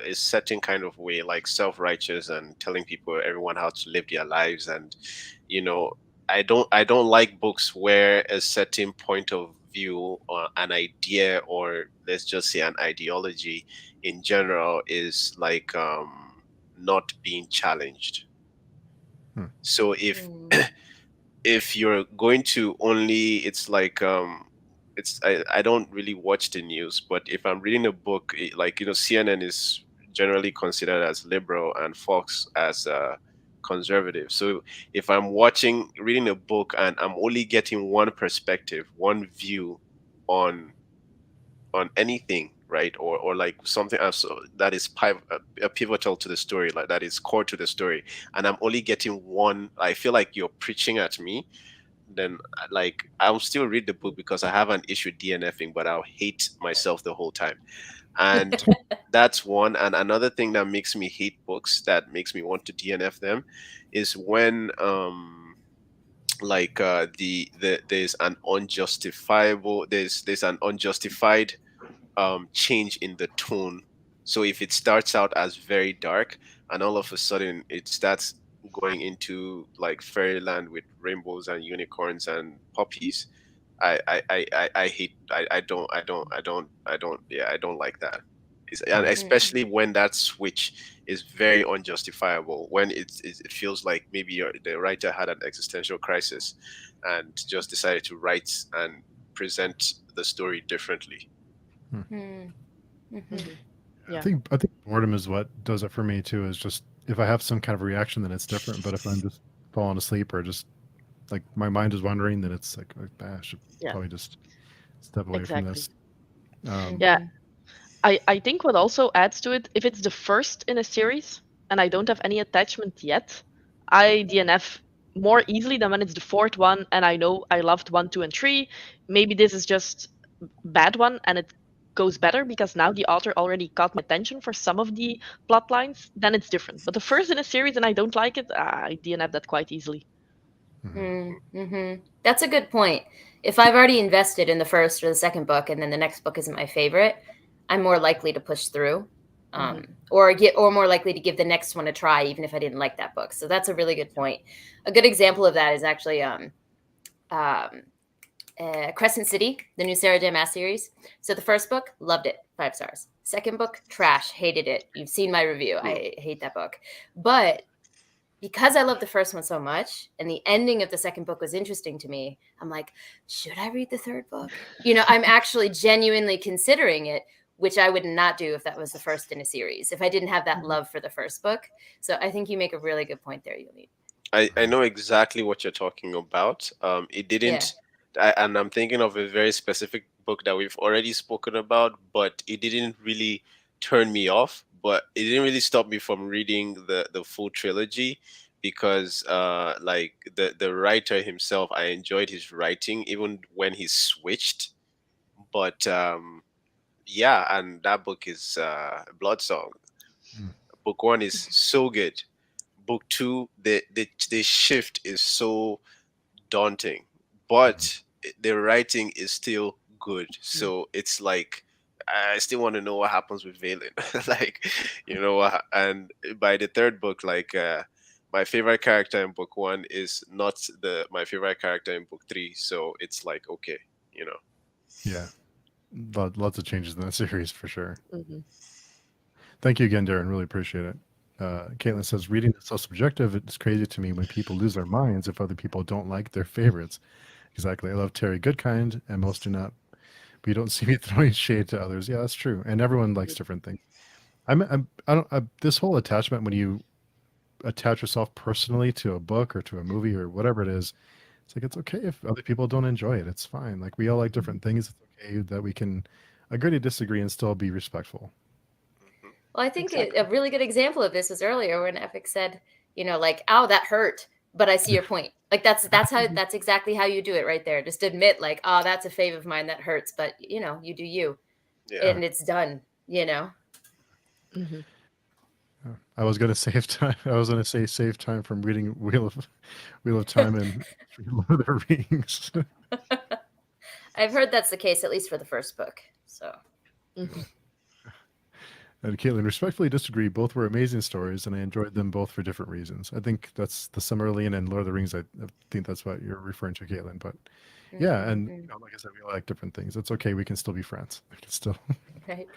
is certain kind of way, like self-righteous and telling people, everyone, how to live their lives. And you know, I don't like books where a certain point of view or an idea, or let's just say an ideology in general, is like not being challenged. So if you're going to only, it's like I don't really watch the news, but if I'm reading a book, like, you know, CNN is generally considered as liberal and Fox as conservative. So if I'm reading a book, and I'm only getting one perspective, one view on anything, right, or like something else that is pivotal to the story, like that is core to the story, and I'm only getting one, I feel like you're preaching at me, then like I'll still read the book because I have an issue DNFing, but I'll hate myself the whole time. And that's one. And another thing that makes me hate books, that makes me want to DNF them, is when there's an unjustified change in the tone. So if it starts out as very dark, and all of a sudden it starts going into like fairyland with rainbows and unicorns and puppies, I hate, I don't like that. And especially when that switch is very unjustifiable, when it feels like maybe the writer had an existential crisis and just decided to write and present the story differently.
Yeah.
I think boredom is what does it for me too. Is just if I have some kind of reaction, then it's different. But if I'm just falling asleep or just like my mind is wandering, then it's like I should probably just step away from this.
Yeah. I think what also adds to it, if it's the first in a series and I don't have any attachment yet, I DNF more easily than when it's the fourth one and I know I loved 1, 2, and 3. Maybe this is just bad one and it goes better because now the author already caught my attention for some of the plot lines, then it's different. But the first in a series and I don't like it, I DNF that quite easily.
That's a good point. If I've already invested in the first or the second book and then the next book isn't my favorite, I'm more likely to push through, or more likely to give the next one a try, even if I didn't like that book. So that's a really good point. A good example of that is actually Crescent City, the new Sarah J. Maas series. So the first book, loved it. 5 stars. Second book, trash, hated it. You've seen my review. I hate that book. But because I love the first one so much and the ending of the second book was interesting to me, I'm like, should I read the third book? I'm actually genuinely considering it, which I would not do if that was the first in a series, if I didn't have that love for the first book. So I think you make a really good point there, Yuli.
I know exactly what you're talking about. It didn't, and I'm thinking of a very specific book that we've already spoken about, but it didn't really turn me off. But it didn't really stop me from reading the full trilogy because, like the writer himself, I enjoyed his writing even when he switched. But yeah, and that book is Blood Song. Book one is so good. Book two, the shift is so daunting, but the writing is still good. So it's like I still want to know what happens with Valen. Like, and by the third book, like my favorite character in book one is not my favorite character in book three. So it's like, okay,
Yeah. Lots of changes in that series for sure.
Mm-hmm.
Thank you again, Darren. Really appreciate it. Caitlin says, reading is so subjective. It's crazy to me when people lose their minds if other people don't like their favorites. Exactly. I love Terry Goodkind, and most do not. But you don't see me throwing shade to others. Yeah, that's true. And everyone likes different things. This whole attachment, when you attach yourself personally to a book or to a movie or whatever it is, it's like, it's okay if other people don't enjoy it. It's fine. Like, we all like different things. It's okay that we can agree to disagree and still be respectful.
Well, I think a really good example of this was earlier when Epic said, like, "Oh, that hurt," but I see your point. Like that's exactly how you do it right there. Just admit, like, "Oh, that's a fave of mine that hurts," but you do you, and it's done.
Mm-hmm.
I was gonna save time. I was gonna say save time from reading Wheel of Time and Lord of the Rings.
I've heard that's the case, at least for the first book. So.
Mm-hmm.
And Caitlin, respectfully disagree. Both were amazing stories, and I enjoyed them both for different reasons. I think that's the Silmarillion and Lord of the Rings. I think that's what you're referring to, Caitlin. But yeah, and like I said, we all like different things. It's okay. We can still be friends. We can still.
Right.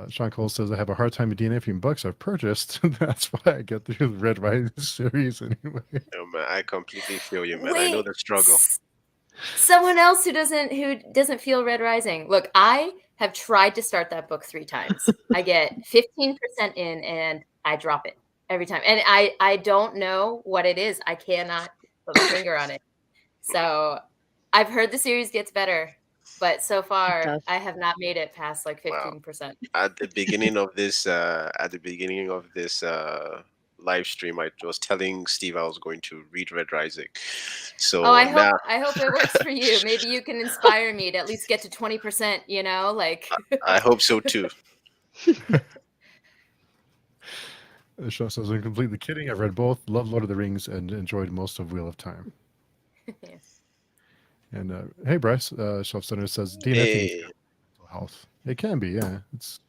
Sean Cole says, I have a hard time with DNF in books I've purchased. That's why I get through the Red Rising series anyway.
No, man, I completely feel you, man. I know the struggle.
Someone else who doesn't feel Red Rising. Look, I have tried to start that book 3 times. I get 15% in and I drop it every time. And I don't know what it is. I cannot put my finger on it. So I've heard the series gets better, but so far I have not made it past like 15%.
Wow. At the beginning of this live stream, I was telling Steve I was going to read Red Rising. So
I hope it works for you. Maybe you can inspire me to at least get to 20%, like
I hope so too.
Sean says, I'm completely kidding. I've read both, love Lord of the Rings, and enjoyed most of Wheel of Time.
Yes.
And hey, Bryce, Shelf Center says, DNF mental health. It can be, yeah. It's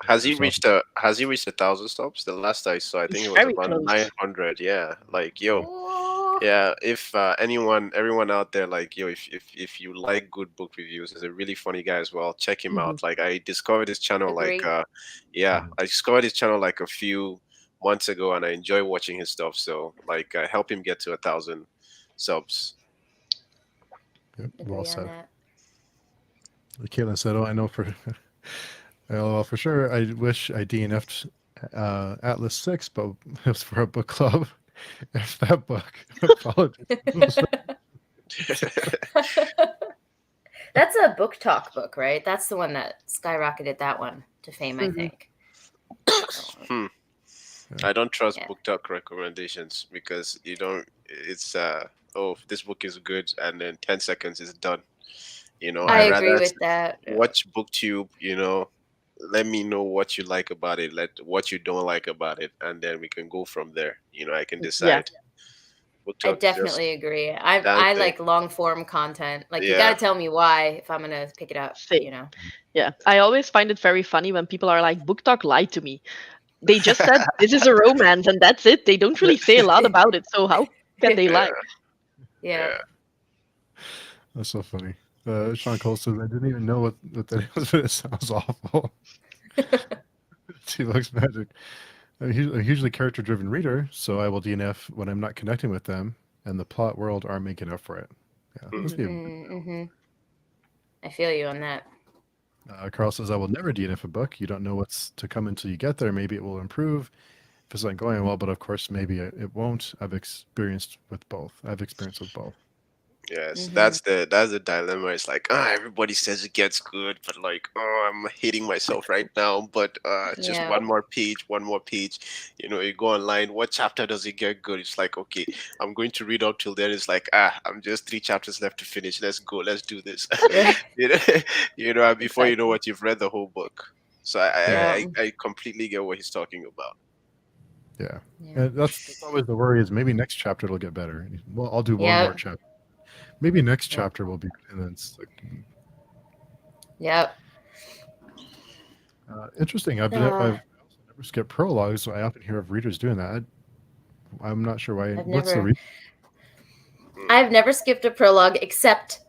Has he reached 1,000 stops? The last I saw, I think it was about
close.
900. Yeah, like yeah. If everyone out there, like if you like good book reviews, he's a really funny guy as well. Check him out. Like I discovered his channel,
Agree.
I discovered his channel like a few months ago, and I enjoy watching his stuff. So like, help him get to 1,000 subs.
Yep, well said.
That.
Caitlin said, I know well, for sure, I wish I DNF'd Atlas 6, but it was for a book club. If that book, apologies.
That's a book talk book, right? That's the one that skyrocketed that one to fame, I think.
I don't trust book talk recommendations because it's this book is good, and then 10 seconds is done.
I agree with that.
Watch BookTube, let me know what you like about it, what you don't like about it, and then we can go from there. I can decide.
I definitely agree. I like long form content. Like you gotta tell me why if I'm gonna pick it up.
Yeah, I always find it very funny when people are like, "Book Talk lied to me." They just said this is a romance and that's it. They don't really say a lot about it. So how can they lie?
Yeah.
That's so funny. Sean Cole says, I didn't even know what that is, but it sounds awful. She looks magic. I'm a hugely character-driven reader, so I will DNF when I'm not connecting with them, and the plot world aren't making up for it. Yeah, must be.
Mm-hmm. I feel you on that.
Carl says, I will never DNF a book. You don't know what's to come until you get there. Maybe it will improve if it's not going well, but of course, maybe it won't. I've experienced with both.
Yes,
Mm-hmm.
that's the dilemma. It's like, everybody says it gets good, but like, I'm hating myself right now. But just
Yeah.
one more page, one more page. You go online. What chapter does it get good? It's like, okay, I'm going to read up till then. It's like, I'm just 3 chapters left to finish. Let's go. Let's do this.
Right.
you know, and before you know
Exactly.
what, you've read the whole book. So I
Yeah.
I, I, I completely get what he's talking about.
Yeah.
Yeah.
And that's always the worry is maybe next chapter it'll get better. Well, I'll do one
Yeah.
more chapter. Maybe next
Yeah.
chapter will be, and then it's like,
Yep.
interesting. I've also never skipped prologues, so I often hear of readers doing that. I'm not sure why. What's the reason?
I've never skipped a prologue, except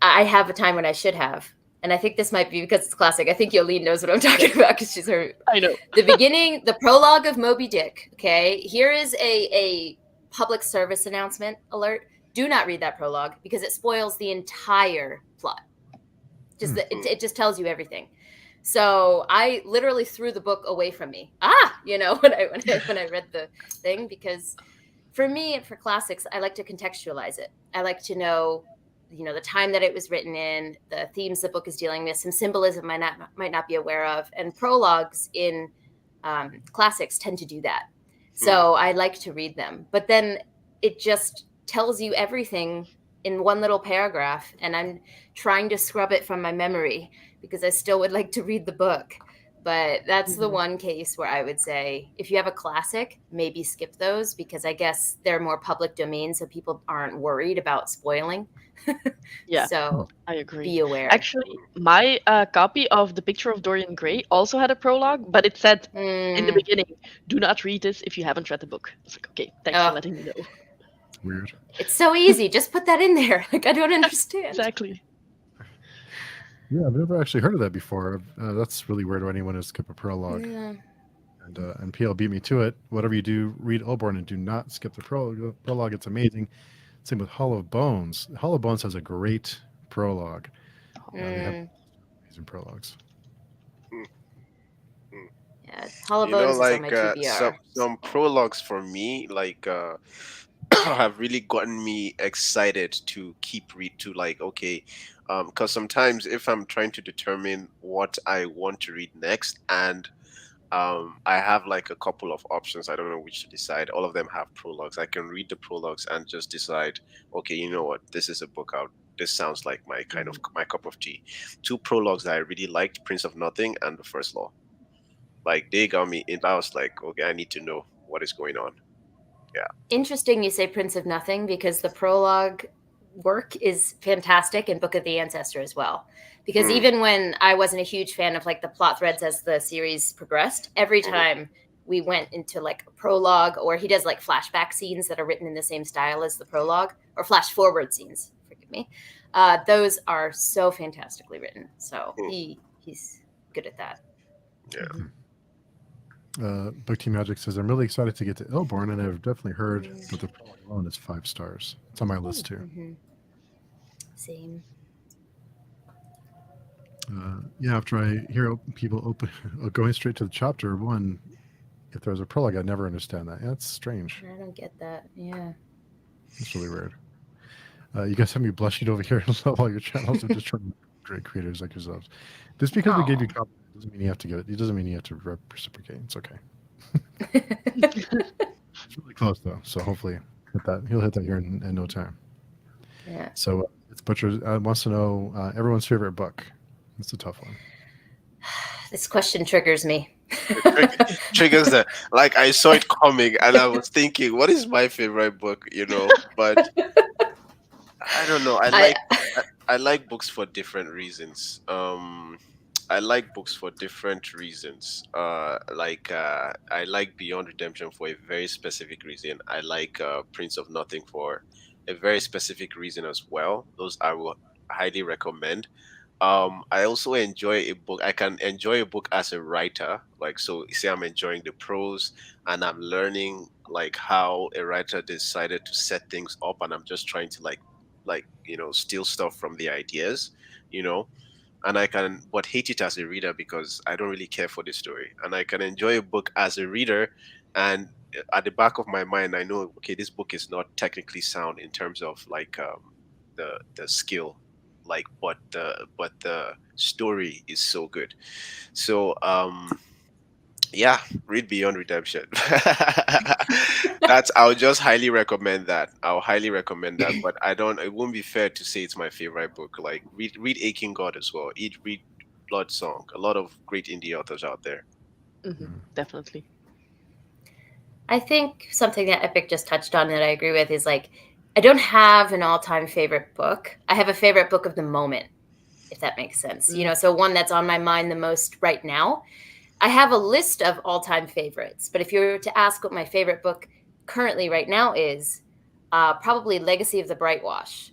I have a time when I should have. And I think this might be because it's classic. I think Yolene knows what I'm talking about because she's her.
I know.
The beginning, the prologue of Moby Dick. Okay, here is a public service announcement alert. Do not read that prologue because it spoils the entire plot. It just tells you everything. So I literally threw the book away from me. When I read the thing, because for me and for classics, I like to contextualize it. I like to know, the time that it was written in, the themes the book is dealing with, some symbolism I might not be aware of, and prologues in classics tend to do that. So I like to read them, but then it just tells you everything in one little paragraph, and I'm trying to scrub it from my memory because I still would like to read the book. But that's the one case where I would say if you have a classic, maybe skip those because I guess they're more public domain, so people aren't worried about spoiling.
Yeah,
So
I agree.
be aware.
Actually, my copy of The Picture of Dorian Gray also had a prologue, but it said in the beginning, do not read this if you haven't read the book. It's like, okay, thanks for letting me know.
Weird.
It's so easy. Just put that in there. Like, I don't understand.
Exactly.
Yeah, I've never actually heard of that before. That's really weird. Why anyone would skip a prologue.
Yeah.
And PL beat me to it. Whatever you do, read Elborn and do not skip the prologue. It's amazing. Same with Hollow Bones. Hollow Bones has a great prologue. They have amazing prologues.
Yeah, Hollow Bones is on my
some
TBR.
prologues for me, like have really gotten me excited to keep read to like, okay, because sometimes if I'm trying to determine what I want to read next, and I have like a couple of options, I don't know which to decide. All of them have prologues. I can read the prologues and just decide, okay, you know what, this is a book out. This sounds like my kind of my cup of tea. 2 prologues that I really liked: Prince of Nothing and The First Law. Like, they got me in. I was like, okay, I need to know what is going on. Yeah.
Interesting you say Prince of Nothing, because the prologue work is fantastic in Book of the Ancestor as well. Because even when I wasn't a huge fan of like the plot threads as the series progressed, every time we went into like a prologue, or he does like flashback scenes that are written in the same style as the prologue, or flash forward scenes, forgive me. Those are so fantastically written. So he's good at that.
Yeah.
Book Team Magic says, I'm really excited to get to Elborn, and I've definitely heard that the prologue alone is 5 stars. It's on my list too.
Same.
After I hear people going straight to the chapter 1, if there's a prologue, I never understand that. Yeah, that's strange.
I don't get that. Yeah.
It's really weird. You guys have me blushing over here and love all your channels. I'm just trying to be great creators like yourselves. Just because we gave you comments doesn't mean you have to give it. It doesn't mean you have to reciprocate. It's okay. It's really close though, so hopefully he'll hit that here in no time.
Yeah.
So it's Butcher wants to know everyone's favorite book. It's a tough one.
This question triggers me.
Triggers that. Like, I saw it coming and I was thinking, what is my favorite book? But I don't know. I like books for different reasons. I like books for different reasons. I like Beyond Redemption for a very specific reason. I like Prince of Nothing for a very specific reason as well. Those I highly recommend. I also enjoy a book. I can enjoy a book as a writer. Like, so you say I'm enjoying the prose and I'm learning like how a writer decided to set things up, and I'm just trying to steal stuff from the ideas, you know. And I can but hate it as a reader because I don't really care for the story. And I can enjoy a book as a reader, and at the back of my mind I know, okay, this book is not technically sound in terms of like the skill, like, but the story is so good. So yeah, read Beyond Redemption. That's I'll just highly recommend that. I'll highly recommend that. But I don't it won't be fair to say it's my favorite book. Like, read Aching God as well. Read Blood Song. A lot of great indie authors out there.
Definitely.
I think something that Epic just touched on that I agree with is like, I don't have an all-time favorite book. I have a favorite book of the moment, if that makes sense. You know, so one that's on my mind the most right now. I have a list of all-time favorites, but if you were to ask what my favorite book currently right now is, probably Legacy of the Brightwash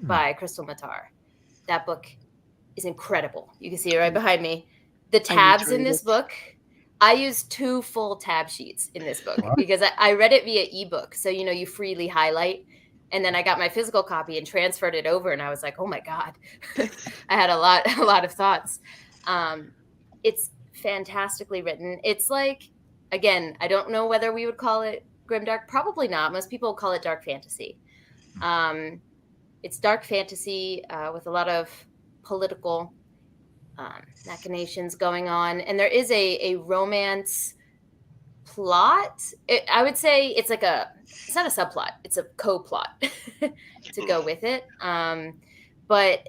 by Crystal Matar. That book is incredible. You can see it right behind me. The tabs in this book, I used 2 full tab sheets in this book because I read it via ebook. So, you know, you freely highlight. And then I got my physical copy and transferred it over. And I was like, oh my God, I had a lot of thoughts. It's fantastically written. It's like, again, I don't know whether we would call it grimdark. Probably not. Most people call it dark fantasy. It's dark fantasy with a lot of political machinations going on. And there is a romance plot. I would say it's like it's not a subplot. It's a co-plot to go with it. But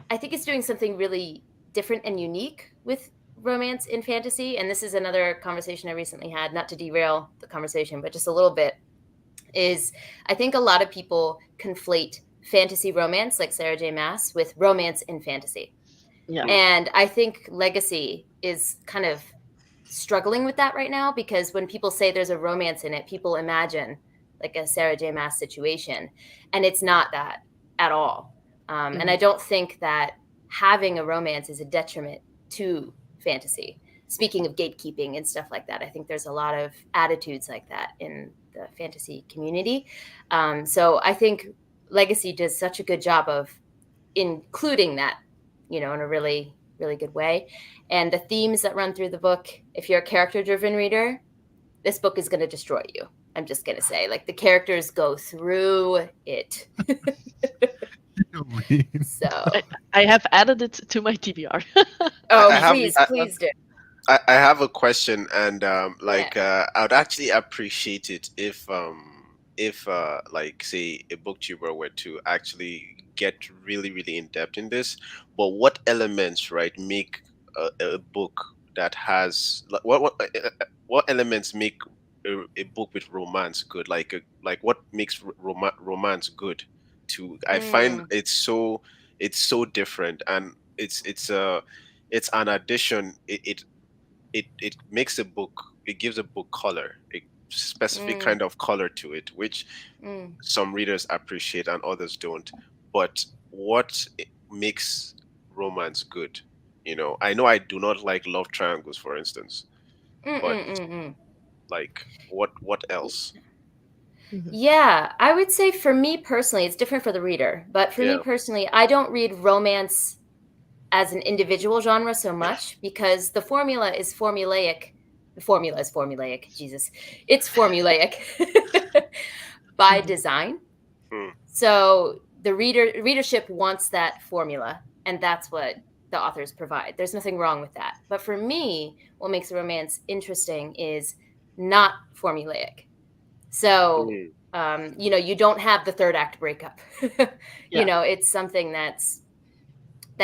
I think it's doing something really different and unique with romance in fantasy. And this is another conversation I recently had, not to derail the conversation, but just a little bit, is I think a lot of people conflate fantasy romance like Sarah J. Maas with romance in fantasy.
Yeah.
And I think Legacy is kind of struggling with that right now, because when people say there's a romance in it, people imagine like a Sarah J. Maas situation, and it's not that at all. And I don't think that having a romance is a detriment to fantasy. Speaking of gatekeeping and stuff like that, I think there's a lot of attitudes like that in the fantasy community. So I think Legacy does such a good job of including that, you know, in a really, really good way. And the themes that run through the book, if you're a character-driven reader, this book is going to destroy you. I'm just going to say, like, the characters go through it. So
I have added it to my TBR.
Please do.
I have a question, and I would actually appreciate it if like, say, a booktuber were to actually get really, really in depth in this. But what elements, right, make a book that has what elements make a book with romance good? Like what makes romance good? I find it's so different, and it's an addition. It makes a book. It gives a book color, a specific kind of color to it, which some readers appreciate and others don't. But what makes romance good? You know I do not like love triangles, for instance. But like, what else?
Yeah, I would say for me personally, it's different for the reader. But for me personally, I don't read romance as an individual genre so much, because the formula is formulaic. The formula is formulaic. Jesus. It's formulaic by design. So the readership wants that formula, and that's what the authors provide. There's nothing wrong with that. But for me, what makes a romance interesting is not formulaic. So, you know, you don't have the third act breakup. You know, it's something that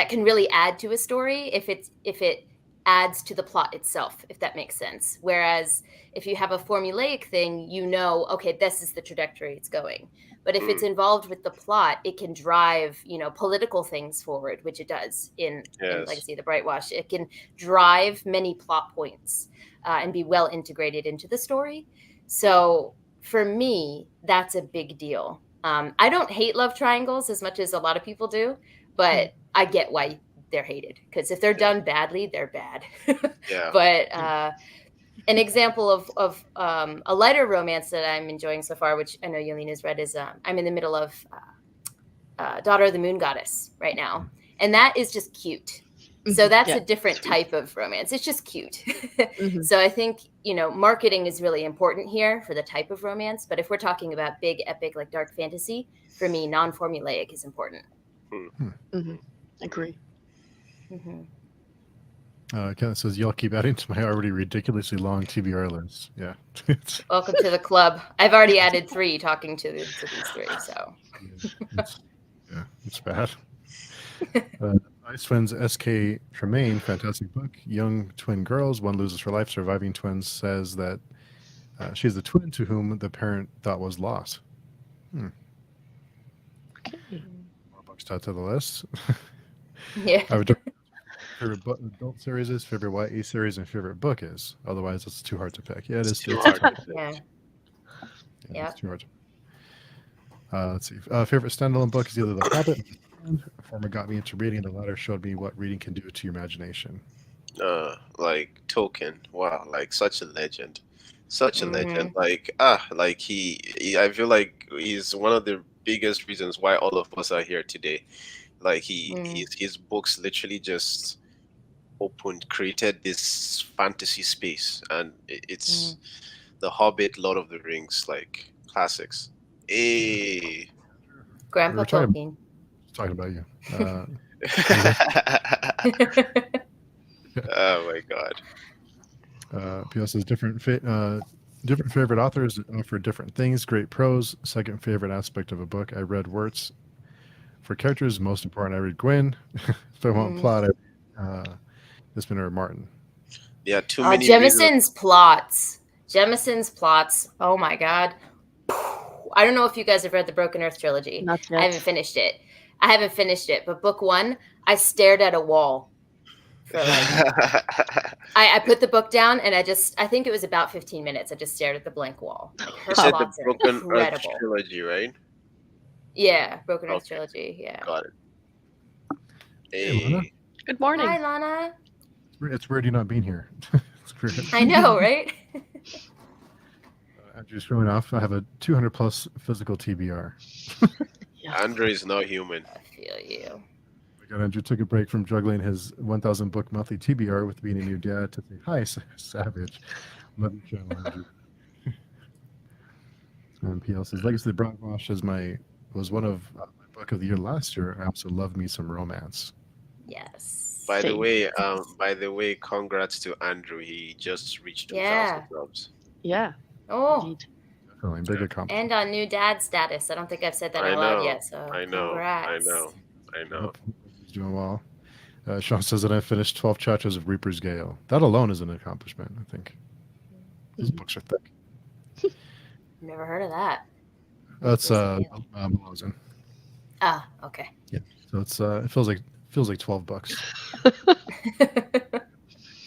can really add to a story if it adds to the plot itself, if that makes sense. Whereas if you have a formulaic thing, you know, okay, this is the trajectory it's going. But if it's involved with the plot, it can drive, you know, political things forward, which it does in Legacy of the Brightwash. It can drive many plot points and be well integrated into the story. So for me, that's a big deal. I don't hate love triangles as much as a lot of people do, but I get why they're hated, because if they're done badly, they're bad.
Yeah.
But an example of a lighter romance that I'm enjoying so far, which I know Yolene has read, is I'm in the middle of Daughter of the Moon Goddess right now. And that is just cute. So that's a different type of romance. It's just cute. So I think, marketing is really important here for the type of romance. But if we're talking about big, epic, like dark fantasy, for me, non-formulaic is important.
Agree.
Kenneth says, y'all keep adding to my already ridiculously long TBR list. Yeah.
Welcome to the club. I've already added 3 talking to these 3. So
it's bad. Ice Twins SK Tremaine, fantastic book. Young twin girls, one loses her life. Surviving twin says that she's the twin to whom the parent thought was lost.
Okay.
More books to add to the list.
yeah.
I would favorite adult series is, favorite YA series, and favorite book is. Otherwise, it's too hard to pick. Yeah, it's
too hard to pick.
Yeah.
It's too hard. Let's see. Favorite standalone book is either The Hobbit. Former got me into reading. The latter showed me what reading can do to your imagination.
Like Tolkien. Wow, like such a legend. Such a legend. Like he I feel like he's one of the biggest reasons why all of us are here today. Like his books literally just created this fantasy space, and it's The Hobbit, Lord of the Rings, like classics.
Grandpa Tolkien.
Talking about you.
Oh my God.
P.S. says different favorite authors offer different things. Great prose. Second favorite aspect of a book. I read Wirtz. For characters, most important, I read Gwyn. If I want plot, I read Nispin or Martin.
Yeah, too many.
Jemison's plots. Oh my God. I don't know if you guys have read the Broken Earth trilogy.
Not yet.
I haven't finished it. But book 1, I stared at a wall for I put the book down and I think it was about 15 minutes. I just stared at the blank wall. Like, her
you said the
plots are
Broken Earth
incredible.
trilogy, right?
Yeah, Broken Earth trilogy. Yeah.
Got it.
Hey, Lana.
Good morning.
Hi, Lana.
It's weird you not being here. It's weird.
I know, right?
Andrew's showing off. I have a 200 plus physical TBR.
Andrew is not human.
I feel you.
Andrew took a break from juggling his 1,000 book monthly TBR with being a new dad to say, hi, Savage. Love your channel, Andrew. And PL says, Legacy of the Broadwash was one of my book of the year last year. I also love me some romance.
Yes.
By the way, congrats to Andrew. He just reached 2,000 subs.
Yeah.
Oh.
Indeed.
Definitely big accomplishment.
And on new dad status. I don't think I've said that out loud yet. So
I know.
congrats.
I know.
He's doing well. Sean says that I finished 12 chapters of Reaper's Gale. That alone is an accomplishment, I think. These books are thick.
Never heard of that.
That's Malozin.
Ah, okay.
Yeah. So it's it feels like 12 bucks.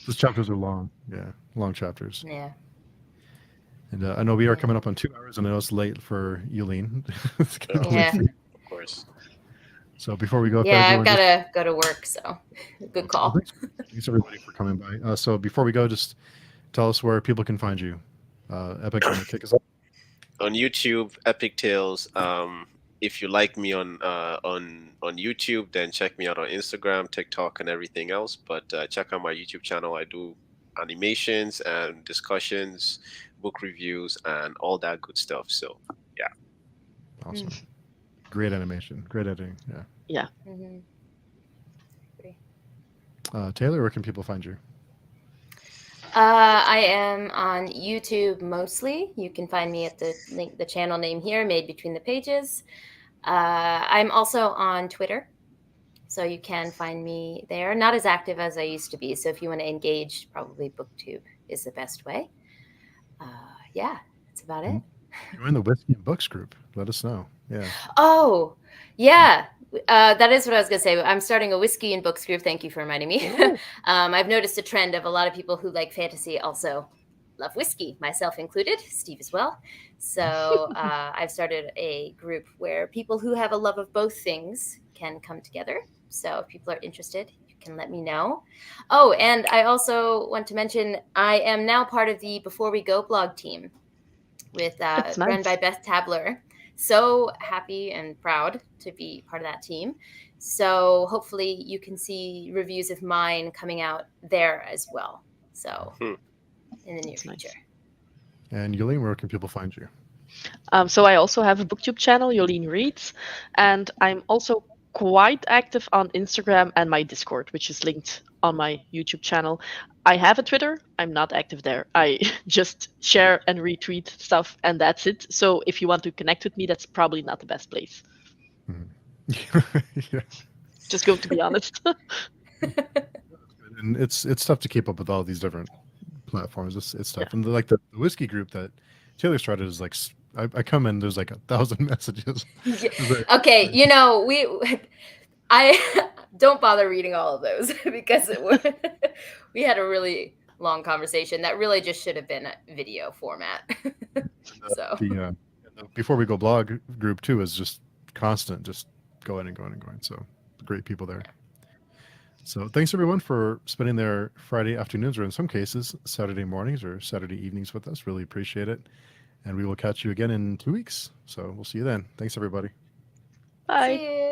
Those chapters are long. Yeah, long chapters.
Yeah.
And I know we are coming up on 2 hours, and I know it's late for Yolene. It's kinda late for you.
Of course.
So before we go,
I've got to go to work. So good call.
Thanks everybody for coming by. So before we go, just tell us where people can find you. Epic, can you kick us off?
On YouTube, Epic Tales. If you like me on YouTube, then check me out on Instagram, TikTok, and everything else. But check out my YouTube channel. I do animations and discussions, book reviews, and all that good stuff. So yeah.
Awesome. Great animation. Great editing. Yeah.
Mm-hmm.
Taylor, where can people find you?
I am on YouTube mostly. You can find me at the channel name here, Made Between the Pages. I'm also on Twitter, so you can find me there. Not as active as I used to be, so if you want to engage, probably BookTube is the best way. Yeah, that's about it.
Join the Whiskey and Books group. Let us know. Yeah.
Oh, yeah. That is what I was going to say. I'm starting a Whiskey and Books group. Thank you for reminding me. I've noticed a trend of a lot of people who like fantasy also love whiskey, myself included, Steve as well. So I've started a group where people who have a love of both things can come together. So if people are interested, you can let me know. Oh, and I also want to mention I am now part of the Before We Go blog team with
That's
run by
nice.
Beth Tabler. So happy and proud to be part of that team. So hopefully you can see reviews of mine coming out there as well. So in the near
That's nice.
future.
And Jolien, where can people find you?
So I also have a booktube channel, Jolien Reads, and I'm also quite active on Instagram and my Discord, which is linked on my YouTube channel. I have a Twitter. I'm not active there. I just share and retweet stuff, and that's it. So if you want to connect with me, that's probably not the best place.
Yeah.
Just going to be honest.
And it's tough to keep up with all these different platforms. It's tough. And like the whiskey group that Taylor started is like I come in, there's like 1,000 messages.
Okay, I don't bother reading all of those because we had a really long conversation that really just should have been a video format. So
the Before We Go blog group too is just constant, just going and going and going. So great people there. So thanks everyone for spending their Friday afternoons, or in some cases Saturday mornings or Saturday evenings with us. Really appreciate it. And we will catch you again in 2 weeks. So we'll see you then. Thanks everybody.
Bye.
see you.